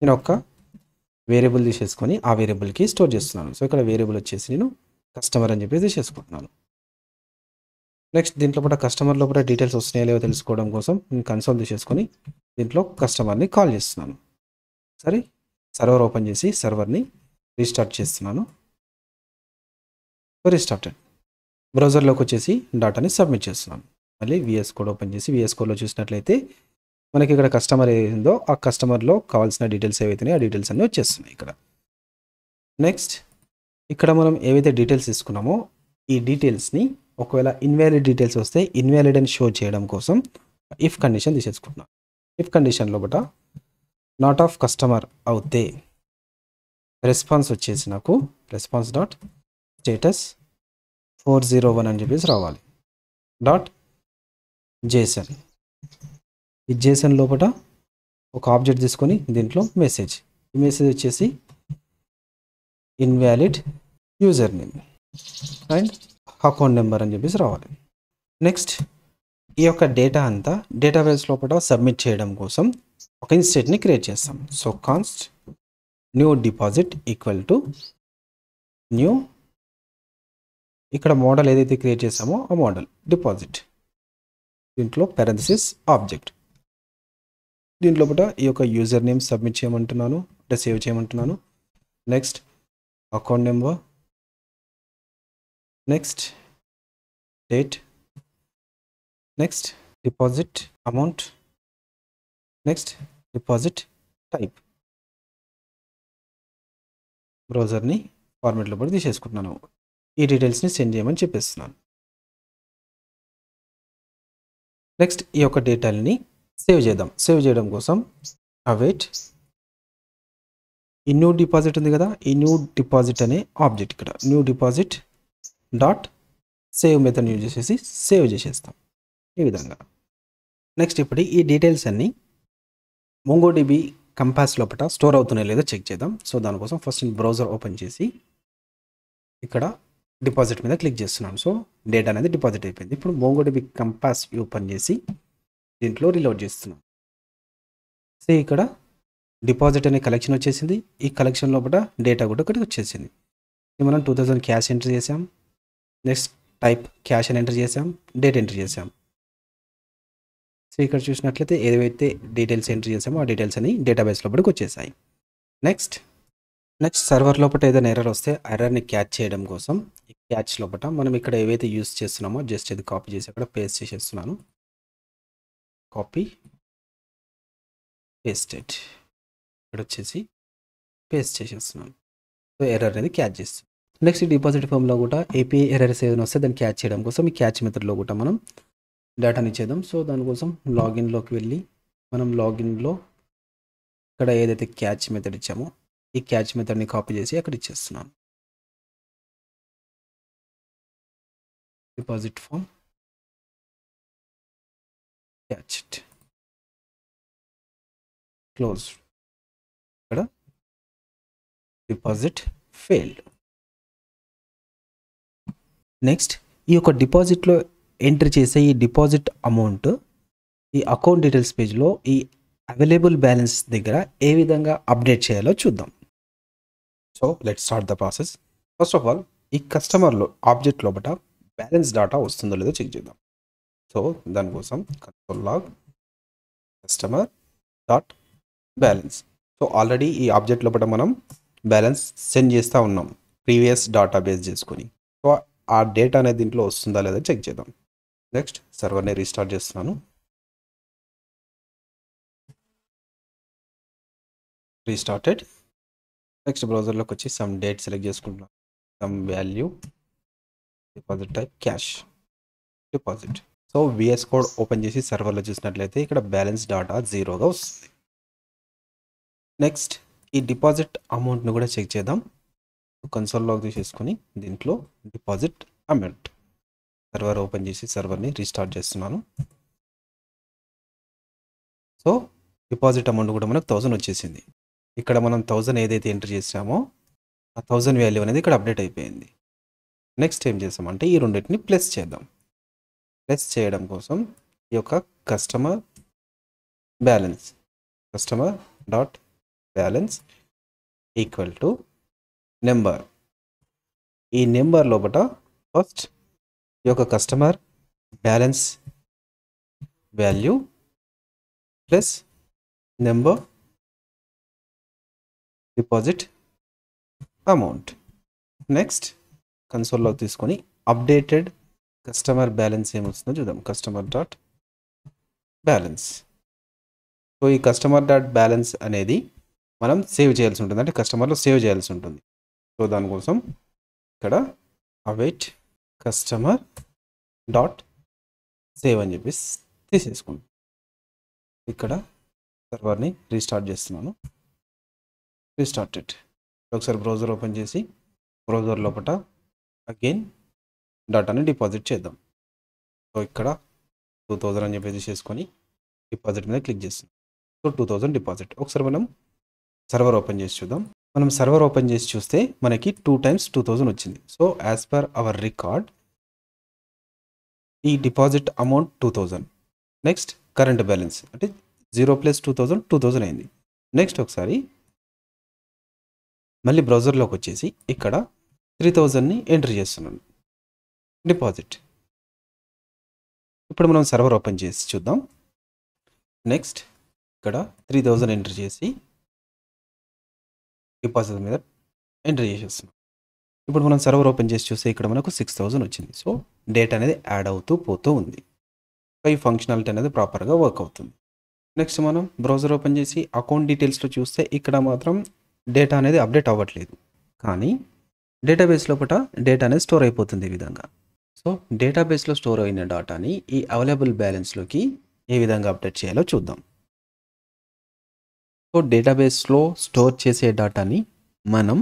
నేను ఒక వేరియబుల్ తీసేసుకొని ఆ వేరియబుల్కి స్టోర్ చేస్తున్నాను. సో ఇక్కడ వేరియబుల్ వచ్చేసి నేను కస్టమర్ అని చెప్పేసి తీసుకుంటున్నాను. నెక్స్ట్ దీంట్లో కూడా కస్టమర్ లోపల డీటెయిల్స్ వస్తున్నాయో లేవో తెలుసుకోవడం కోసం నేను కన్సోల్ తీసేసుకొని దీంట్లో కస్టమర్ని కాల్ చేస్తున్నాను. సరే సర్వర్ ఓపెన్ చేసి సర్వర్ని రీస్టార్ట్ చేస్తున్నాను. రీస్టార్టెడ్. బ్రౌజర్లోకి వచ్చేసి డాటాని సబ్మిట్ చేస్తున్నాను. మళ్ళీ VS Code ఓపెన్ చేసి VS Codeలో చూసినట్లయితే మనకి ఇక్కడ కస్టమర్ ఏదో ఆ కస్టమర్లో కావాల్సిన డీటెయిల్స్ ఏవైతున్నాయో ఆ డీటెయిల్స్ అన్నీ వచ్చేస్తున్నాయి ఇక్కడ. నెక్స్ట్ ఇక్కడ మనం ఏవైతే డీటెయిల్స్ తీసుకున్నామో ఈ డీటెయిల్స్ని ఒకవేళ ఇన్వాలిడ్ డీటెయిల్స్ వస్తే ఇన్వాలిడ్ అని షో చేయడం కోసం ఇఫ్ కండిషన్ తీసేసుకుంటున్నాను. ఇఫ్ కండిషన్ లోపల నాట్ ఆఫ్ కస్టమర్ అవుతే రెస్పాన్స్ వచ్చేసి నాకు రెస్పాన్స్ డాట్ స్టేటస్ 401 అని చెప్పేసి రావాలి. Dot Jason. ఈ జేసన్ లోపల ఒక ఆబ్జెక్ట్ తీసుకొని దీంట్లో మెసేజ్, ఈ మెసేజ్ వచ్చేసి invalid user name and account number అని చెప్పేసి రావాలి. నెక్స్ట్ ఈ యొక్క డేటా అంతా డేటాబేస్ లోపల సబ్మిట్ చేయడం కోసం ఒక ఇన్స్టెంట్ని క్రియేట్ చేస్తాం. So const new deposit equal to new, ఇక్కడ మోడల్ ఏదైతే క్రియేట్ చేసామో ఆ మోడల్ డిపాజిట్, దీంట్లో పారెంథసిస్ ఆబ్జెక్ట్, దీంట్లో కూడా ఈ యొక్క యూజర్ నేమ్ సబ్మిట్ చేయమంటున్నాను అంటే సేవ్ చేయమంటున్నాను. Next account number, next date, next deposit amount, next deposit type. బ్రౌజర్ని ఫార్మాట్లో కూడా తీసేసుకుంటున్నాను. ఈ డీటెయిల్స్ని సెండ్ చేయమని చెప్పేస్తున్నాను. నెక్స్ట్ ఈ యొక్క డేటాని సేవ్ చేద్దాం. సేవ్ చేయడం కోసం అవైట్ ఈ న్యూ డిపాజిట్ ఉంది కదా, ఈ న్యూ డిపాజిట్ అనే ఆబ్జెక్ట్ ఇక్కడ new deposit dot save method use చేసేసి సేవ్ చేసేస్తాం ఈ విధంగా. నెక్స్ట్ ఇప్పుడు ఈ డీటెయిల్స్ అన్నీ మొంగోడిబి కంపాస్ లోపల స్టోర్ అవుతున్నాయో లేదో చెక్ చేద్దాం. సో దానికోసం ఫస్ట్ బ్రౌజర్ ఓపెన్ చేసి ఇక్కడ డిపాజిట్ మీద క్లిక్ చేస్తున్నాను. సో డేటా అనేది డిపాజిట్ అయిపోయింది. ఇప్పుడు మొంగోడిబి కంపాస్ ఓపెన్ చేసి దీంట్లో రీలోడ్ చేస్తున్నాను. సో ఇక్కడ డిపాజిట్ అనే కలెక్షన్ వచ్చేసింది. ఈ కలెక్షన్ లోపల డేటా కూడా ఒకటి వచ్చేసింది. మనం 2000 క్యాష్ ఎంటర్ చేసాం, నెక్స్ట్ టైప్ క్యాష్ అని ఎంటర్ చేసాం, డేట్ ఎంటర్ చేసాం. సో ఇక్కడ చూసినట్లయితే ఏదైతే డీటెయిల్స్ ఎంటర్ చేసామో ఆ డీటెయిల్స్ అని డేటాబేస్ లోపలికి వచ్చేసాయి. నెక్స్ట్ సర్వర్ లోపల ఏదైనా ఎర్రర్ వస్తే ఎర్రర్ని క్యాచ్ చేయడం కోసం ఈ క్యాచ్ లోపల మనం ఇక్కడ ఏవైతే యూస్ చేస్తున్నామో జస్ట్ ఇది కాపీ చేసి అక్కడ పేస్ట్ చేసేస్తున్నాను. కాపీ పేస్టెడ్, ఇక్కడ వచ్చేసి పేస్ట్ చేసేస్తున్నాను. సో ఎర్రర్ అనేది క్యాచ్ చేస్తుంది. నెక్స్ట్ డిపాజిట్ ఫామ్లో కూడా ఏపీఐ ఎర్రర్స్ ఏదైనా వస్తే దాన్ని క్యాచ్ చేయడం కోసం ఈ క్యాచ్ మెథడ్లో కూడా మనం డేటాని ఇచ్చేద్దాం. సో దానికోసం లాగిన్లోకి వెళ్ళి మనం లాగిన్లో ఇక్కడ ఏదైతే క్యాచ్ మెథడ్ ఇచ్చామో ఈ క్యాచ్ మెథడ్ని కాపీ చేసి అక్కడ ఇచ్చేస్తున్నాను. Deposit form catch it close, ఇక్కడ డిపాజిట్ ఫెయిల్డ్. నెక్స్ట్ ఈ యొక్క డిపాజిట్లో ఎంటర్ చేసే ఈ డిపాజిట్ అమౌంట్ ఈ అకౌంట్ డీటెయిల్స్ పేజ్లో ఈ అవైలబుల్ బ్యాలెన్స్ దగ్గర ఏ విధంగా అప్డేట్ చేయాలో చూద్దాం. So let start the process. First of all ఈ కస్టమర్లో ఆబ్జెక్ట్ లోపల బ్యాలెన్స్ డాటా వస్తుందో లేదో చెక్ చేద్దాం. సో దానికోసం console log customer dot balance. So already ఈ ఆబ్జెక్ట్ లోపల మనం బ్యాలెన్స్ సెండ్ చేస్తూ ఉన్నాం ప్రీవియస్ డాటా బేస్ చేసుకొని. సో ఆ డేటా అనేది దీంట్లో వస్తుందా లేదా చెక్ చేద్దాం. నెక్స్ట్ సర్వర్ని రీస్టార్ట్ చేస్తున్నాను. రీస్టార్టెడ్. నెక్స్ట్ బ్రౌజర్లోకి వచ్చి సమ్ డేట్ సెలెక్ట్ చేసుకుంటున్నాను. Some value, deposit type cash, deposit. So VS code open చేసి సర్వర్లో చూసినట్లయితే ఇక్కడ బ్యాలెన్స్ డాటా 0గా వస్తుంది. నెక్స్ట్ ఈ డిపాజిట్ అమౌంట్ని కూడా చెక్ చేద్దాం. కన్సోల్లోకి తీసేసుకొని దీంట్లో డిపాజిట్ అమౌంట్ సర్వర్ ఓపెన్ చేసి సర్వర్ని రీస్టార్ట్ చేస్తున్నాను. సో డిపాజిట్ అమౌంట్ కూడా మనకు 1000 వచ్చేసింది. ఇక్కడ మనం 1000 ఏదైతే ఎంటర్ చేసామో ఆ 1000 వాల్యూ అనేది ఇక్కడ అప్డేట్ అయిపోయింది. నెక్స్ట్ ఏం చేసామంటే ఈ రెండింటిని ప్లస్ చేద్దాం. ప్లస్ చేయడం కోసం ఈ యొక్క customer balance customer dot balance equal to number. ఈ నెంబర్ లోపల ఫస్ట్ ఈ యొక్క customer balance value plus number deposit amount. Next కన్సోల్లో తీసుకొని అప్డేటెడ్ కస్టమర్ బ్యాలెన్స్ ఏమొస్తుందో చూద్దాం. Customer dot balance. సో ఈ కస్టమర్ డాట్ బ్యాలెన్స్ అనేది మనం సేవ్ చేయాల్సి ఉంటుంది, అంటే కస్టమర్లో సేవ్ చేయాల్సి ఉంటుంది. సో దానికోసం ఇక్కడ అవైట్ కస్టమర్ డాట్ సేవ్ అని చెప్పేసి తీసేసుకుంటాం. ఇక్కడ సర్వర్ని రీస్టార్ట్ చేస్తున్నాను. Restart it. ఒకసారి బ్రౌజర్ ఓపెన్ చేసి బ్రౌజర్ లోపల అగైన్ డాటాని డిపాజిట్ చేద్దాం. సో ఇక్కడ 2000 అని చెప్పేసి చేసుకొని డిపాజిట్ మీద క్లిక్ చేస్తున్నాం. So 2000 deposit. ఒకసారి మనం సర్వర్ ఓపెన్ చేసి చూద్దాం. మనం సర్వర్ ఓపెన్ చేసి చూస్తే మనకి 2 times 2000 వచ్చింది. So as per our record ఈ deposit amount 2000. Next current balance అంటే 0 + 2000 2000 అయింది. నెక్స్ట్ ఒకసారి మళ్ళీ బ్రౌజర్లోకి వచ్చేసి ఇక్కడ 3000ని ఎంటర్ చేస్తున్నాను డిపాజిట్. ఇప్పుడు మనం సర్వర్ ఓపెన్ చేసి చూద్దాం. నెక్స్ట్ ఇక్కడ 3000 ఎంటర్ చేసి డిపాజిట్ మీద ఎంటర్ చేసేస్తున్నాం. ఇప్పుడు మనం సర్వర్ ఓపెన్ చేసి చూస్తే ఇక్కడ మనకు 6000 వచ్చింది. సో డేటా అనేది యాడ్ అవుతూ పోతూ ఉంది. ఈ ఫంక్షనాలిటీ అనేది ప్రాపర్గా వర్క్ అవుతుంది. నెక్స్ట్ మనం బ్రౌజర్ ఓపెన్ చేసి అకౌంట్ డీటెయిల్స్లో చూస్తే ఇక్కడ మాత్రం డేటా అనేది అప్డేట్ అవ్వట్లేదు, కానీ డేటాబేస్ లోపల డేటా అనేది స్టోర్ అయిపోతుంది ఈ విధంగా. సో డేటాబేస్లో స్టోర్ అయిన డేటాని ఈ అవైలబుల్ బ్యాలెన్స్లోకి ఏ విధంగా అప్డేట్ చేయాలో చూద్దాం. సో డేటాబేస్లో స్టోర్ చేసే డేటాని మనం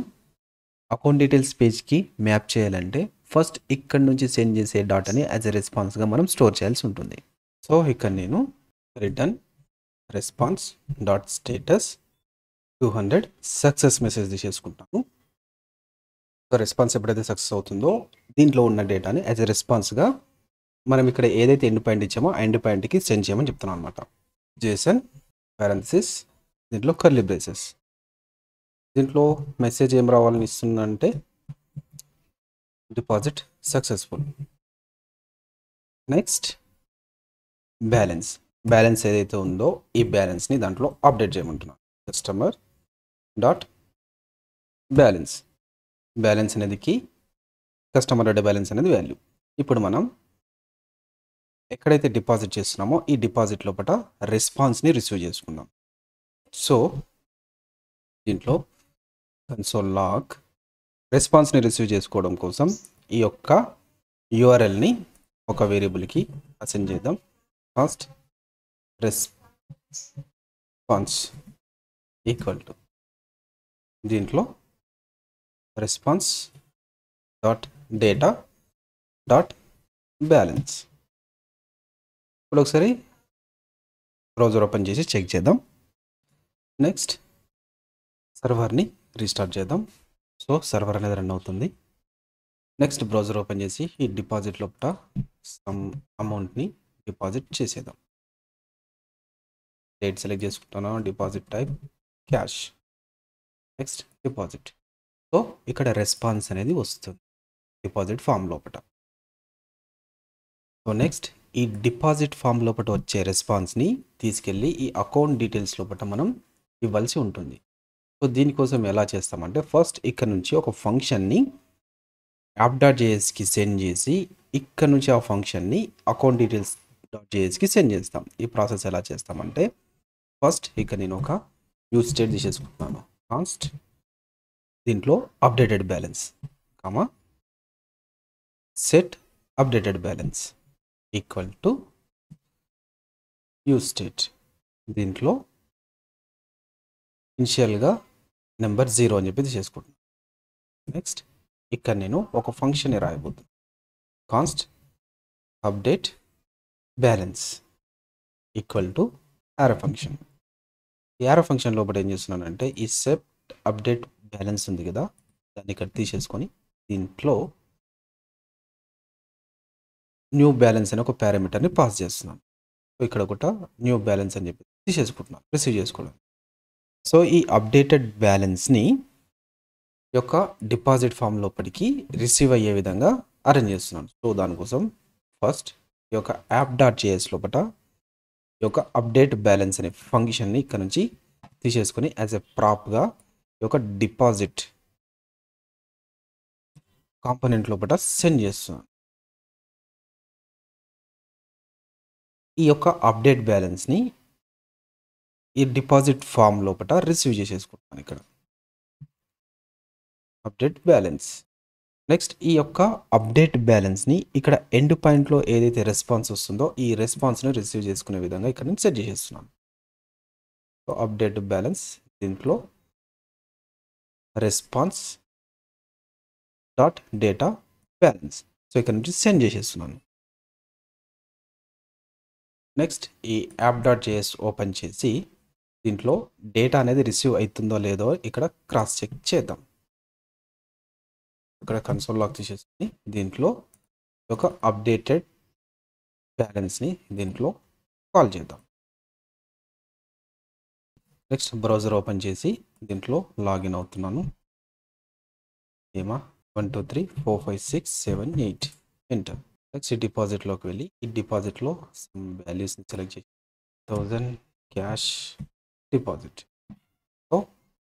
అకౌంట్ డీటెయిల్స్ పేజ్కి మ్యాప్ చేయాలంటే ఫస్ట్ ఇక్కడ నుంచి సెండ్ చేసే డేటాని యాజ్ ఎ రెస్పాన్స్గా మనం స్టోర్ చేయాల్సి ఉంటుంది. సో ఇక్కడ నేను return response dot status 200 success message తీసేసుకుంటాను. సో రెస్పాన్స్ ఎప్పుడైతే సక్సెస్ అవుతుందో దీంట్లో ఉన్న డేటాని యాజ్ ఎ రెస్పాన్స్గా మనం ఇక్కడ ఏదైతే ఎండ్ పాయింట్ ఇచ్చామో ఆ ఎండ్ పాయింట్కి సెండ్ చేయమని చెప్తున్నాం అనమాట. జేసన్ పారెంథసిస్ దీంట్లో కర్లీ బ్రేసెస్. దీంట్లో మెసేజ్ ఏం రావాలని ఇస్తుందంటే డిపాజిట్ సక్సెస్ఫుల్. నెక్స్ట్ బ్యాలెన్స్ ఏదైతే ఉందో ఈ బ్యాలెన్స్ని దాంట్లో అప్డేట్ చేయమంటున్నాను. కస్టమర్ డాట్ బ్యాలెన్స్ అనేది కీ, కస్టమర్ డాట్ బ్యాలెన్స్ అనేది వాల్యూ. ఇప్పుడు మనం ఎక్కడైతే డిపాజిట్ చేస్తున్నామో ఈ డిపాజిట్ లోపల రెస్పాన్స్ని రిసీవ్ చేసుకుందాం. సో దీంట్లో కన్సోల్ లాగ్ రెస్పాన్స్ని రిసీవ్ చేసుకోవడం కోసం ఈ యొక్క యూఆర్ఎల్ని ఒక వేరియబుల్కి అసైన్ చేద్దాం. ఫస్ట్ రెస్పాన్స్ ఈక్వల్ టు దీంట్లో response dot data dot balance. ఇప్పుడు ఒకసారి బ్రౌజర్ ఓపెన్ చేసి చెక్ చేద్దాం. నెక్స్ట్ సర్వర్ని రీస్టార్ట్ చేద్దాం. సో సర్వర్ అనేది రన్ అవుతుంది. నెక్స్ట్ బ్రౌజర్ ఓపెన్ చేసి ఈ డిపాజిట్ లోపల సమ్ అమౌంట్ని డిపాజిట్ చేసేద్దాం. డేట్ సెలెక్ట్ చేసుకుంటాను, deposit type cash. Next deposit. So ఇక్కడ రెస్పాన్స్ అనేది వస్తుంది డిపాజిట్ ఫామ్ లోపల. సో నెక్స్ట్ ఈ డిపాజిట్ ఫామ్ లోపల వచ్చే రెస్పాన్స్ని తీసుకెళ్ళి ఈ అకౌంట్ డీటెయిల్స్ లోపల మనం ఇవ్వాల్సి ఉంటుంది. సో దీనికోసం ఎలా చేస్తామంటే ఫస్ట్ ఇక్కడ నుంచి ఒక ఫంక్షన్ని app.jsకి సెండ్ చేసి ఇక్కడ నుంచి ఆ ఫంక్షన్ని అకౌంట్ డీటెయిల్స్ .jsకి సెండ్ చేస్తాం. ఈ ప్రాసెస్ ఎలా చేస్తామంటే ఫస్ట్ ఇక్కడ నేను ఒక యూజ్ స్టేట్ తీసేసుకుంటున్నాను. కాన్స్ట్ దీంట్లో updated balance comma set updated balance equal to use state. దీంట్లో ఇనిషియల్గా నెంబర్ 0 అని చెప్పి తీసేసుకుంటున్నాను. నెక్స్ట్ ఇక్కడ నేను ఒక ఫంక్షన్ రాయబోతున్నాను. Const update balance equal to arrow function. ఈ యారో ఫంక్షన్ లోపల ఏం చేస్తున్నానంటే ఈ సెట్ అప్డేట్ బ్యాలెన్స్ ఉంది కదా, దాన్ని ఇక్కడ తీసేసుకొని దీంట్లో న్యూ బ్యాలెన్స్ అని ఒక పారామీటర్ని పాస్ చేస్తున్నాను. సో ఇక్కడ ఒకట న్యూ బ్యాలెన్స్ అని చెప్పి తీసేసుకుంటున్నాను రిసీవ్ చేసుకోవడం. సో ఈ అప్డేటెడ్ బ్యాలెన్స్ని యొక్క డిపాజిట్ ఫామ్ లోపలికి రిసీవ్ అయ్యే విధంగా అరేంజ్ చేస్తున్నాను. సో దానికోసం ఫస్ట్ ఈ యొక్క app.js లోపల ఈ యొక్క అప్డేట్ బ్యాలెన్స్ అనే ఫంక్షన్ని ఇక్కడ నుంచి తీసేసుకొని యాజ్ ఎ ప్రాప్గా ఈ యొక్క డిపాజిట్ కాంపోనెంట్ లోపల సెండ్ చేస్తున్నాను. ఈ యొక్క అప్డేట్ బ్యాలెన్స్ని ఈ డిపాజిట్ ఫామ్ లోపల రిసీవ్ చేసేసుకుంటాను. ఇక్కడ అప్డేట్ బ్యాలెన్స్ నెక్స్ట్ ఈ యొక్క అప్డేట్ బ్యాలెన్స్ని ఇక్కడ ఎండ్ పాయింట్లో ఏదైతే రెస్పాన్స్ వస్తుందో ఈ రెస్పాన్స్ని రిసీవ్ చేసుకునే విధంగా ఇక్కడ నేను సెట్ చేసేస్తున్నాను. సో అప్డేట్ బ్యాలెన్స్ దీంట్లో response dot data balance. So ఇక్కడ నుంచి సెండ్ చేసేస్తున్నాను. నెక్స్ట్ ఈ యాప్ డాట్ జేఎస్ ఓపెన్ చేసి దీంట్లో డేటా అనేది రిసీవ్ అవుతుందో లేదో ఇక్కడ క్రాస్ చెక్ చేద్దాం. ఇక్కడ కన్సోల్ లాక్ తీసేసి దీంట్లో ఒక అప్డేటెడ్ బ్యాలెన్స్ని దీంట్లో కాల్ చేద్దాం. నెక్స్ట్ బ్రౌజర్ ఓపెన్ చేసి దీంట్లో లాగిన్ అవుతున్నాను. ఏమా 1 2 3 4 5 6 7 8 ఎంటర్. నెక్స్ట్ డిపాజిట్లోకి వెళ్ళి ఈ డిపాజిట్లో సమ్ వాల్యూస్ని సెలెక్ట్ చేసి 1000 క్యాష్ డిపాజిట్. సో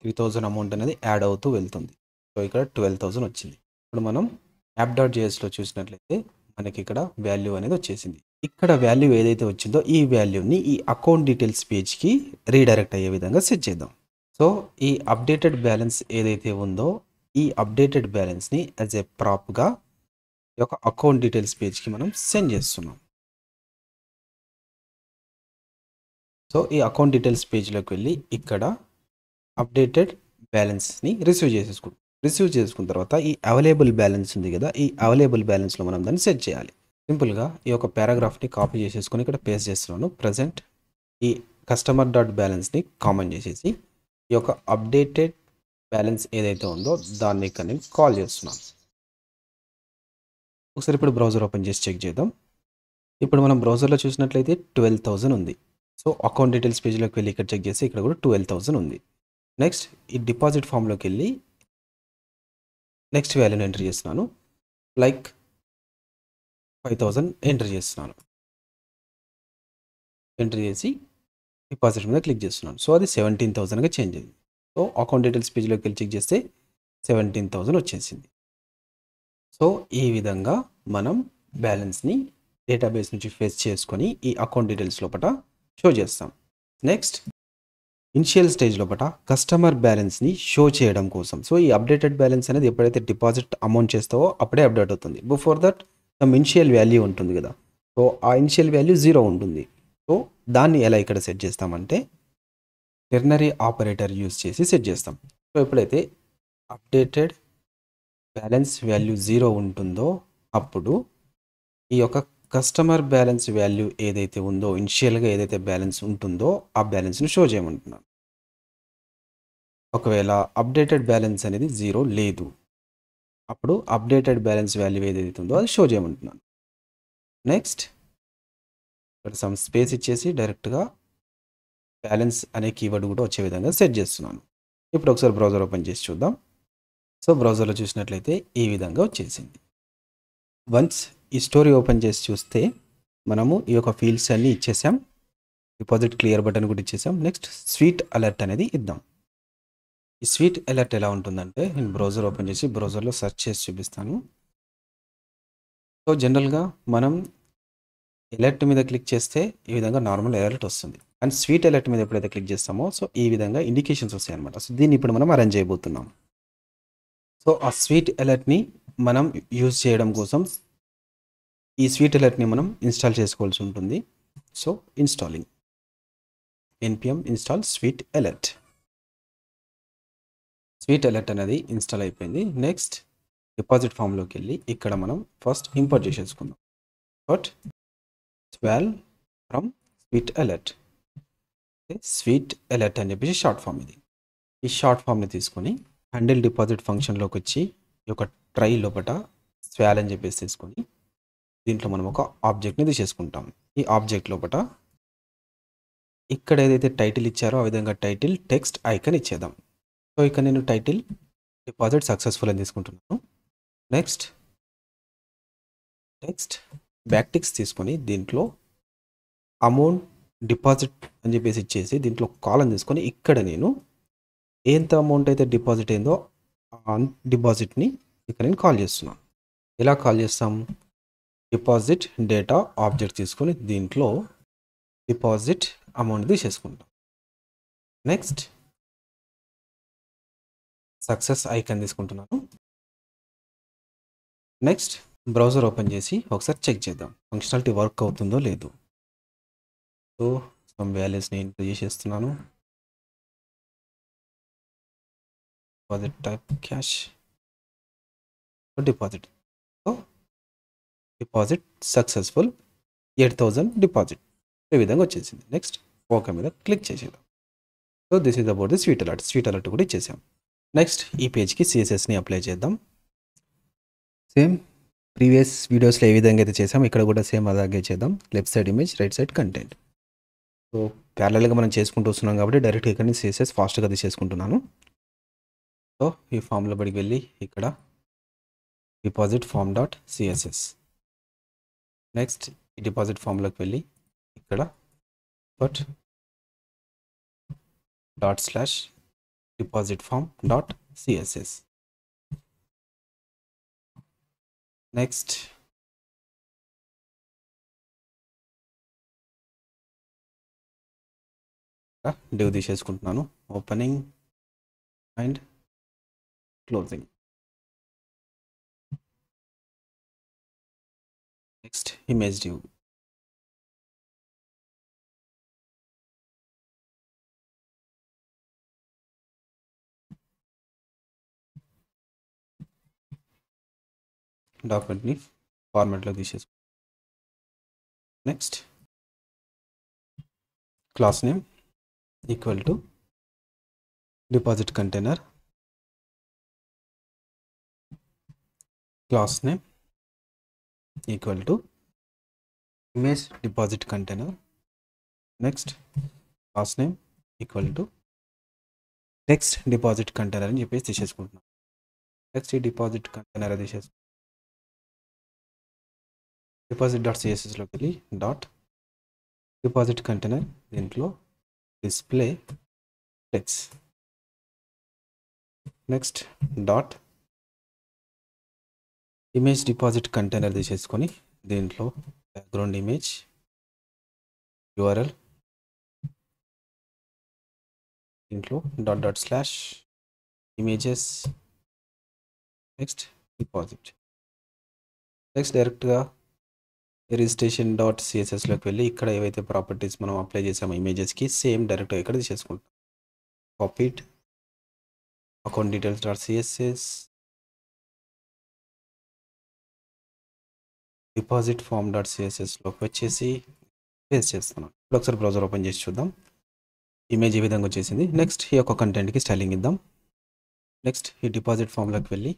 3000 అమౌంట్ అనేది యాడ్ అవుతూ వెళ్తుంది. సో ఇక్కడ 12,000 వచ్చింది. ఇప్పుడు మనం యాప్ డాట్ జేఎస్లో చూసినట్లయితే మనకి ఇక్కడ వాల్యూ అనేది వచ్చేసింది. ఇక్కడ వాల్యూ ఏదైతే వచ్చిందో ఈ వాల్యూని ఈ అకౌంట్ డీటెయిల్స్ పేజ్కి రీడైరెక్ట్ అయ్యే విధంగా సెట్ చేద్దాం. సో ఈ అప్డేటెడ్ బ్యాలెన్స్ ఏదైతే ఉందో ఈ అప్డేటెడ్ బ్యాలెన్స్ని యాజ్ ఏ ప్రాప్గా ఈ యొక్క అకౌంట్ డీటెయిల్స్ పేజ్కి మనం సెండ్ చేస్తున్నాం. సో ఈ అకౌంట్ డీటెయిల్స్ పేజ్లోకి వెళ్ళి ఇక్కడ అప్డేటెడ్ బ్యాలెన్స్ని రిసీవ్ చేసుకున్న తర్వాత ఈ అవైలబుల్ బ్యాలెన్స్ ఉంది కదా, ఈ అవైలబుల్ బ్యాలెన్స్లో మనం దాన్ని సెట్ చేయాలి. సింపుల్గా ఈ యొక్క పారాగ్రాఫ్ని కాపీ చేసేసుకొని ఇక్కడ పేస్ట్ చేస్తున్నాను. ప్రజెంట్ ఈ కస్టమర్ డాట్ బ్యాలెన్స్ని కామన్ చేసేసి ఈ యొక్క అప్డేటెడ్ బ్యాలెన్స్ ఏదైతే ఉందో దాన్ని ఇక్కడ నేను కాల్ చేస్తున్నాను. ఒకసారి ఇప్పుడు బ్రౌజర్ ఓపెన్ చేసి చెక్ చేద్దాం. ఇప్పుడు మనం బ్రౌజర్లో చూసినట్లయితే 12,000 ఉంది. సో అకౌంట్ డీటెయిల్స్ పేజ్లోకి వెళ్ళి ఇక్కడ చెక్ చేస్తే ఇక్కడ కూడా 12,000 ఉంది. నెక్స్ట్ ఈ డిపాజిట్ ఫామ్లోకి వెళ్ళి నెక్స్ట్ వాల్యూని ఎంటర్ చేస్తున్నాను. లైక్ 5,000 ఎంటర్ చేస్తున్నాను. ఎంటర్ చేసి డిపాజిట్ మీద క్లిక్ చేస్తున్నాను. సో అది 17,000గా చేంజ్ అయింది. సో అకౌంట్ డీటెయిల్స్ పేజ్లోకి వెళ్ళి చెక్ చేస్తే 17,000 వచ్చేసింది. సో ఈ విధంగా మనం బ్యాలెన్స్ని డేటాబేస్ నుంచి ఫెచ్ చేసుకొని ఈ అకౌంట్ డీటెయిల్స్ లోపల షో చేస్తాం. నెక్స్ట్ ఇనిషియల్ స్టేజ్ లోపల కస్టమర్ బ్యాలెన్స్ని షో చేయడం కోసం, సో ఈ అప్డేటెడ్ బ్యాలెన్స్ అనేది ఎప్పుడైతే డిపాజిట్ అమౌంట్ చేస్తావో అప్పుడే అప్డేట్ అవుతుంది. Before that some initial value ఉంటుంది కదా, సో ఆ ఇనిషియల్ వాల్యూ 0 ఉంటుంది. సో దాన్ని ఎలా ఇక్కడ సెట్ చేస్తామంటే టెర్నరీ ఆపరేటర్ యూజ్ చేసి సెట్ చేస్తాం. సో ఎప్పుడైతే అప్డేటెడ్ బ్యాలెన్స్ వాల్యూ 0 ఉంటుందో అప్పుడు ఈ యొక్క కస్టమర్ బ్యాలెన్స్ వాల్యూ ఏదైతే ఉందో ఇనిషియల్గా ఏదైతే బ్యాలెన్స్ ఉంటుందో ఆ బ్యాలెన్స్ని షో చేయమంటున్నాను. ఒకవేళ అప్డేటెడ్ బ్యాలెన్స్ అనేది 0 లేదు అప్పుడు అప్డేటెడ్ బ్యాలెన్స్ వాల్యూ ఏదైతే ఉందో అది షో చేయమంటున్నాను. నెక్స్ట్ ఇక్కడ సమ్ స్పేస్ ఇచ్చేసి డైరెక్ట్గా బ్యాలెన్స్ అనే కీవర్డ్ కూడా వచ్చే విధంగా సెట్ చేస్తున్నాను. ఇప్పుడు ఒకసారి బ్రౌజర్ ఓపెన్ చేసి చూద్దాం. సో బ్రౌజర్లో చూసినట్లయితే ఈ విధంగా వచ్చేసింది. వన్స్ ఈ స్టోరీ ఓపెన్ చేసి చూస్తే మనము ఈ యొక్క ఫీల్డ్స్ అన్నీ ఇచ్చేసాం. డిపాజిట్ క్లియర్ బటన్ కూడా ఇచ్చేసాం. నెక్స్ట్ స్వీట్ అలర్ట్ అనేది ఇద్దాం. ఈ స్వీట్ అలర్ట్ ఎలా ఉంటుందంటే నేను బ్రౌజర్ ఓపెన్ చేసి బ్రౌజర్లో సెర్చ్ చేసి చూపిస్తాను. సో జనరల్గా మనం అలర్ట్ మీద క్లిక్ చేస్తే ఈ విధంగా నార్మల్ అలర్ట్ వస్తుంది. అండ్ స్వీట్ అలర్ట్ మీద ఎప్పుడైతే క్లిక్ చేస్తామో సో ఈ విధంగా ఇండికేషన్స్ వస్తాయి అనమాట. సో దీన్ని ఇప్పుడు మనం అరేంజ్ చేయబోతున్నాం. సో ఆ స్వీట్ అలర్ట్ని మనం యూజ్ చేయడం కోసం ఈ స్వీట్ అలర్ట్ని మనం ఇన్స్టాల్ చేసుకోవాల్సి ఉంటుంది. So installing npm install sweet alert. Sweet alert అనేది ఇన్స్టాల్ అయిపోయింది. నెక్స్ట్ డిపాజిట్ ఫామ్లోకి వెళ్ళి ఇక్కడ మనం ఫస్ట్ ఇంపోర్ట్ చేసేసుకుందాం. But 12 from sweet alert. Sweet alert అని చెప్పేసి షార్ట్ ఫామ్ ఇది. ఈ షార్ట్ ఫామ్ని తీసుకొని హ్యాండిల్ డిపాజిట్ ఫంక్షన్లోకి వచ్చి ఈ యొక్క ట్రై లోపల స్వాల్ అని చెప్పేసి తీసుకొని దీంట్లో మనం ఒక ఆబ్జెక్ట్ని తీసేసుకుంటాం. ఈ ఆబ్జెక్ట్ లోపల ఇక్కడ ఏదైతే టైటిల్ ఇచ్చారో ఆ విధంగా టైటిల్ టెక్స్ట్ ఐకన్ ఇచ్చేద్దాం. సో ఇక్కడ నేను టైటిల్ డిపాజిట్ సక్సెస్ఫుల్ అని తీసుకుంటున్నాను. నెక్స్ట్ టెక్స్ట్ బ్యాక్టిక్స్ తీసుకొని దీంట్లో అమౌంట్ డిపాజిట్ అని చెప్పేసి ఇచ్చేసి దీంట్లో కాలం తీసుకొని ఇక్కడ నేను ఎంత అమౌంట్ అయితే డిపాజిట్ అయిందో ఆ డిపాజిట్ని ఇక్కడ నేను కాల్ చేస్తున్నాను. ఎలా కాల్ చేస్తాం? డిపాజిట్ డేటా ఆబ్జెక్ట్ తీసుకొని దీంట్లో డిపాజిట్ అమౌంట్ తీసేసుకుంటాం. నెక్స్ట్ సక్సెస్ ఐకాన్ తీసుకుంటున్నాను. నెక్స్ట్ బ్రౌజర్ ఓపెన్ చేసి ఒకసారి చెక్ చేద్దాం ఫంక్షనాలిటీ వర్క్ అవుతుందో లేదో. సో సమ్ వాల్యూస్ని ఎంటర్ చేసేస్తున్నాను. Deposit type cash, deposit. So deposit successful, 8,000 deposit ఈ విధంగా వచ్చేసింది. నెక్స్ట్ ఓకే మీద క్లిక్ చేసేద్దాం. So this is about the sweet alert కూడా ఇచ్చేసాం. నెక్స్ట్ ఈ పేజ్కి సిఎస్ఎస్ని అప్లై చేద్దాం. సేమ్ ప్రీవియస్ వీడియోస్లో ఏ విధంగా అయితే చేసాం ఇక్కడ కూడా సేమ్ అలాగే చేద్దాం. Left side image, right side content. So ప్యారలల్గా మనం చేసుకుంటూ వస్తున్నాం కాబట్టి డైరెక్ట్గా ఇక్కడ నుంచి సిఎస్ఎస్ ఫాస్ట్గా తీసేసుకుంటున్నాను. సో ఈ ఫామ్లో బడికి వెళ్ళి ఇక్కడ deposit form dot CSS. Next ఈ డిపాజిట్ ఫామ్లోకి వెళ్ళి ఇక్కడ but dot slash deposit form dot CSS. Next div తీసేసుకుంటున్నాను, opening and closing. Next image div. డాక్యుమెంట్ని ఫార్మాట్లో తీసేసుకుంటాం. Next class name equal to deposit container, class name equal to image deposit container. Next class name equal to text deposit container అని చెప్పేసి తీసేసుకుంటున్నాం. Next ఈ deposit container తీసేసుకుంటాం. Deposit dot సిఎస్ఎస్లోకి వెళ్ళి డాట్ డిపాజిట్ కంటైనర్, దీంట్లో display text. Next dot image deposit container తీసేసుకొని దీంట్లో బ్యాక్గ్రౌండ్ ఇమేజ్ యూఆర్ఎల్, దీంట్లో dot dot slash images, next deposit. Next డైరెక్ట్గా రిజిస్ట్రేషన్ డాట్ సిఎస్ఎస్లోకి వెళ్ళి ఇక్కడ ఏవైతే ప్రాపర్టీస్ మనం అప్లై చేసామో ఇమేజెస్కి సేమ్ డైరెక్ట్గా ఇక్కడ తీసేసుకుంటాం. Copied account details dot CSS, deposit form dot సిఎస్ఎస్లోకి వచ్చేసి పేస్ట్ చేస్తున్నాను. ఇప్పుడు ఒకసారి బ్రౌజర్ ఓపెన్ చేసి చూద్దాం. ఇమేజ్ ఈ విధంగా వచ్చేసింది. నెక్స్ట్ ఈ యొక్క కంటెంట్కి స్టైలింగ్ ఇద్దాం. నెక్స్ట్ ఈ డిపాజిట్ ఫామ్లోకి వెళ్ళి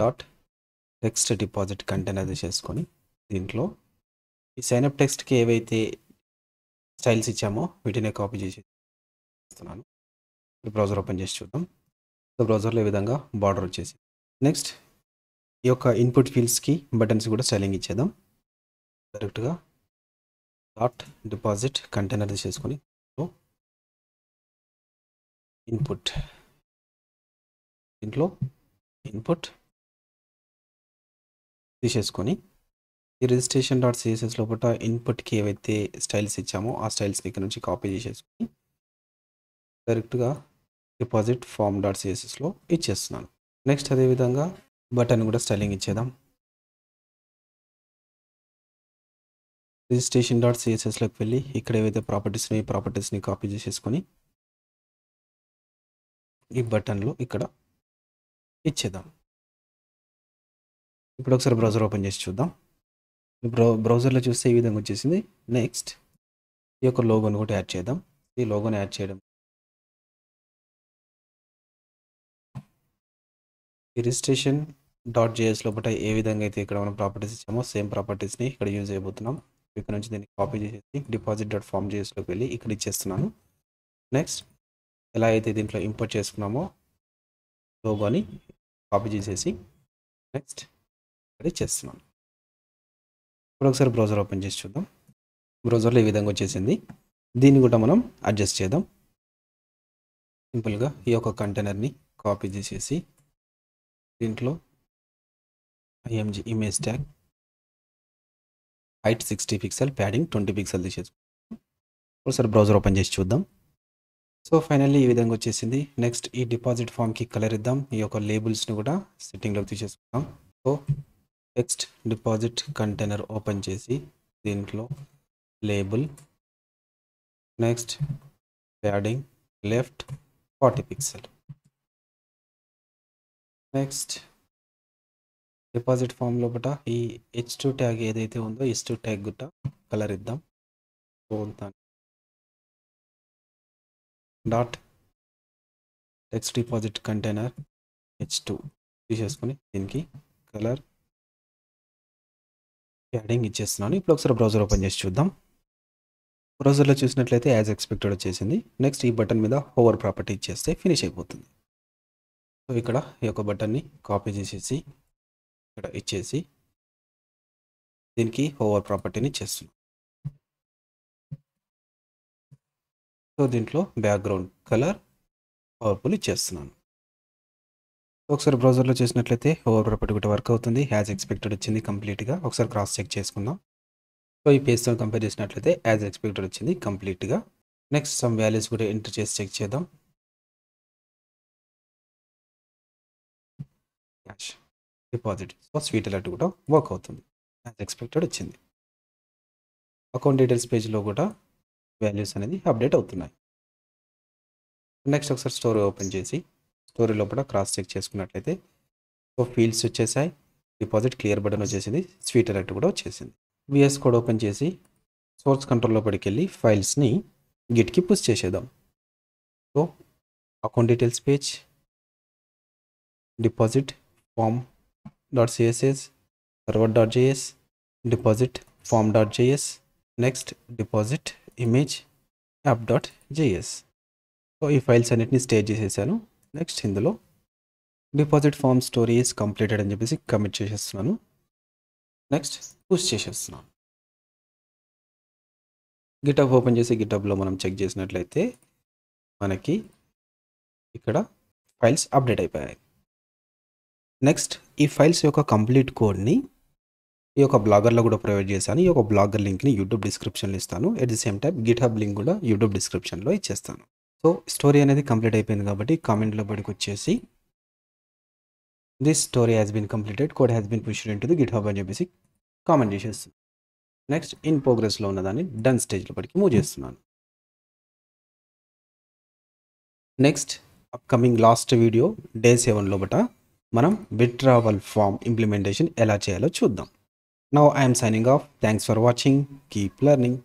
డాట్ టెక్స్ట్ డిపాజిట్ కంటైనర్ తీసేసుకొని దీంట్లో ఈ సైన్అప్ టెక్స్ట్కి ఏవైతే స్టైల్స్ ఇచ్చామో వీటినే కాపీ చేసి ఇస్తున్నాను. బ్రౌజర్ ఓపెన్ చేసి చూద్దాం. సో బ్రౌజర్లో ఈ విధంగా బార్డర్ వచ్చేసి. నెక్స్ట్ ఈ యొక్క ఇన్పుట్ ఫీల్డ్స్కి బటన్స్ కూడా స్టైలింగ్ ఇచ్చేద్దాం. డైరెక్ట్గా డాట్ డిపాజిట్ కంటైనర్ తీసేసుకొని ఇన్పుట్, దీంట్లో ఇన్పుట్ తీసేసుకొని ఈ రిజిస్ట్రేషన్ డాట్ సిఎస్ఎస్ లోపల ఇన్పుట్కి ఏవైతే స్టైల్స్ ఇచ్చామో ఆ స్టైల్స్ని ఇక్కడ నుంచి కాపీ చేసేసుకొని డైరెక్ట్గా డిపాజిట్ ఫామ్ డాట్ సిఎస్ఎస్లో ఇచ్చేస్తున్నాను. నెక్స్ట్ అదేవిధంగా బటన్ కూడా స్టైలింగ్ ఇచ్చేద్దాం. రిజిస్ట్రేషన్ డాట్ సిఎస్ఎస్లోకి వెళ్ళి ఇక్కడ ఏవైతే ప్రాపర్టీస్ని కాపీ చేసేసుకొని ఈ బటన్లో ఇక్కడ ఇచ్చేద్దాం. ఇప్పుడు ఒకసారి బ్రౌజర్ ఓపెన్ చేసి చూద్దాం. బ్రౌజర్లో చూస్తే ఈ విధంగా వచ్చేసింది. నెక్స్ట్ ఈ యొక్క లోగోని కూడా యాడ్ చేద్దాం. ఈ లోగోని యాడ్ చేయడం ఈ రిజిస్ట్రేషన్ డాట్ జేఎస్ లోపల ఏ విధంగా అయితే ఇక్కడ మనం ప్రాపర్టీస్ ఇచ్చామో సేమ్ ప్రాపర్టీస్ని ఇక్కడ యూజ్ చేయబోతున్నాం. ఇక్కడ నుంచి దీన్ని కాపీ చేసేసి డిపాజిట్ డాట్ ఫామ్ జేఎస్లోకి వెళ్ళి ఇక్కడ ఇచ్చేస్తున్నాను. నెక్స్ట్ ఎలా అయితే దీంట్లో ఇంపోర్ట్ చేసుకున్నామో లోగోని కాపీ చేసేసి నెక్స్ట్ ఇక్కడ ఇచ్చేస్తున్నాను. ఇప్పుడు ఒకసారి బ్రౌజర్ ఓపెన్ చేసి చూద్దాం. బ్రౌజర్లో ఈ విధంగా వచ్చేసింది. దీన్ని కూడా మనం అడ్జస్ట్ చేద్దాం. సింపుల్గా ఈ యొక్క కంటైనర్ని కాపీ చేసేసి దీంట్లో IMG image tag height 60 pixel, padding 20 pixel తీసేసుకుంటాం. ఒకసారి బ్రౌజర్ ఓపెన్ చేసి చూద్దాం. సో ఫైనల్లీ ఈ విధంగా వచ్చేసింది. నెక్స్ట్ ఈ డిపాజిట్ ఫామ్కి కలర్ ఇద్దాం. ఈ యొక్క లేబుల్స్ని కూడా సెట్టింగ్లోకి తీసేసుకుందాం. So text deposit container open చేసి దీంట్లో label, next padding left 40 pixel, next deposit form లోపల ఈ H2 ట్యాగ్ ఏదైతే ఉందో H2 ట్యాగ్ గుట్ట కలర్ ఇద్దాం. Dot text deposit container H2 తీసేసుకొని దీనికి కలర్ ప్యాడింగ్ ఇచ్చేస్తున్నాను. ఇప్పుడు ఒకసారి బ్రౌజర్ ఓపెన్ చేసి చూద్దాం. బ్రౌజర్లో చూసినట్లయితే యాజ్ ఎక్స్పెక్టెడ్ వచ్చేసింది. నెక్స్ట్ ఈ బటన్ మీద హోవర్ ప్రాపర్టీ ఇచ్చేస్తే ఫినిష్ అయిపోతుంది. సో ఇక్కడ ఈ యొక్క బటన్ని కాపీ చేసేసి ఇక్కడ ఇచ్చేసి దీనికి హోవర్ ప్రాపర్టీని ఇచ్చేస్తున్నాం. సో దీంట్లో బ్యాక్గ్రౌండ్ కలర్ పవర్ఫుల్ ఇచ్చేస్తున్నాను. ఒకసారి బ్రౌజర్లో చేసినట్లయితే హోవర్ ప్రాపర్టీ కూడా వర్క్ అవుతుంది. యాజ్ ఎక్స్పెక్టెడ్ వచ్చింది కంప్లీట్గా. ఒకసారి క్రాస్ చెక్ చేసుకుందాం. సో ఈ పేజ్తో కంపేర్ చేసినట్లయితే యాజ్ ఎక్స్పెక్టెడ్ వచ్చింది కంప్లీట్గా. నెక్స్ట్ సమ్ వాల్యూస్ కూడా ఎంటర్ చేసి చెక్ చేద్దాం. Cash deposit so sweet alert కూడా వర్క్ అవుతుంది. యాజ్ ఎక్స్పెక్టెడ్ వచ్చింది. అకౌంట్ డీటెయిల్స్ పేజ్లో కూడా వాల్యూస్ అనేది అప్డేట్ అవుతున్నాయి. నెక్స్ట్ ఒకసారి స్టోరీ ఓపెన్ చేసి స్టోరీ లోపల క్రాస్ చెక్ చేసుకున్నట్లయితే సో ఫీల్డ్స్ వచ్చేసాయి, డిపాజిట్ క్లియర్ బటన్ వచ్చేసింది, స్వీట్ అలర్ట్ కూడా వచ్చేసింది. విఎస్ కోడ్ ఓపెన్ చేసి సోర్స్ కంట్రోల్ లోపలికి వెళ్ళి ఫైల్స్ని గిట్కి పుష్ చేసేద్దాం. So account details page, deposit form .css, server.js, deposit form.js, next deposit image app.js. So ఈ ఫైల్స్ అన్నిటిని స్టేజ్ చేసేసాను. నెక్స్ట్ ఇందులో deposit form story is completed అని చెప్పేసి కమిట్ చేసేస్తున్నాను. నెక్స్ట్ పుష్ చేసేస్తున్నాను. గిటబ్ ఓపెన్ చేసి గిటబ్లో మనం చెక్ చేసినట్లయితే మనకి ఇక్కడ ఫైల్స్ అప్డేట్ అయిపోయాయి. నెక్స్ట్ ఈ ఫైల్స్ యొక్క కంప్లీట్ కోడ్ని ఈ యొక్క బ్లాగర్లో కూడా ప్రొవైడ్ చేశాను. ఈ యొక్క బ్లాగర్ లింక్ని యూట్యూబ్ డిస్క్రిప్షన్లో ఇస్తాను. At the same time GitHub link కూడా యూట్యూబ్ డిస్క్రిప్షన్లో ఇచ్చేస్తాను. సో స్టోరీ అనేది కంప్లీట్ అయిపోయింది కాబట్టి కామెంట్లో బడికి వచ్చేసి this story has been completed, code has been pushed into the GitHub అని చెప్పేసి కామెంట్ చేసేస్తాను. నెక్స్ట్ ఇన్ ప్రోగ్రెస్లో ఉన్నదాన్ని డన్ స్టేజ్లో బడికి మూవ్ చేస్తున్నాను. Next upcoming last video day 7 లోపల మనం విత్డ్రావల్ ఫామ్ ఇంప్లిమెంటేషన్ ఎలా చేయాలో చూద్దాం. Now I am signing off. Thanks for watching. Keep learning.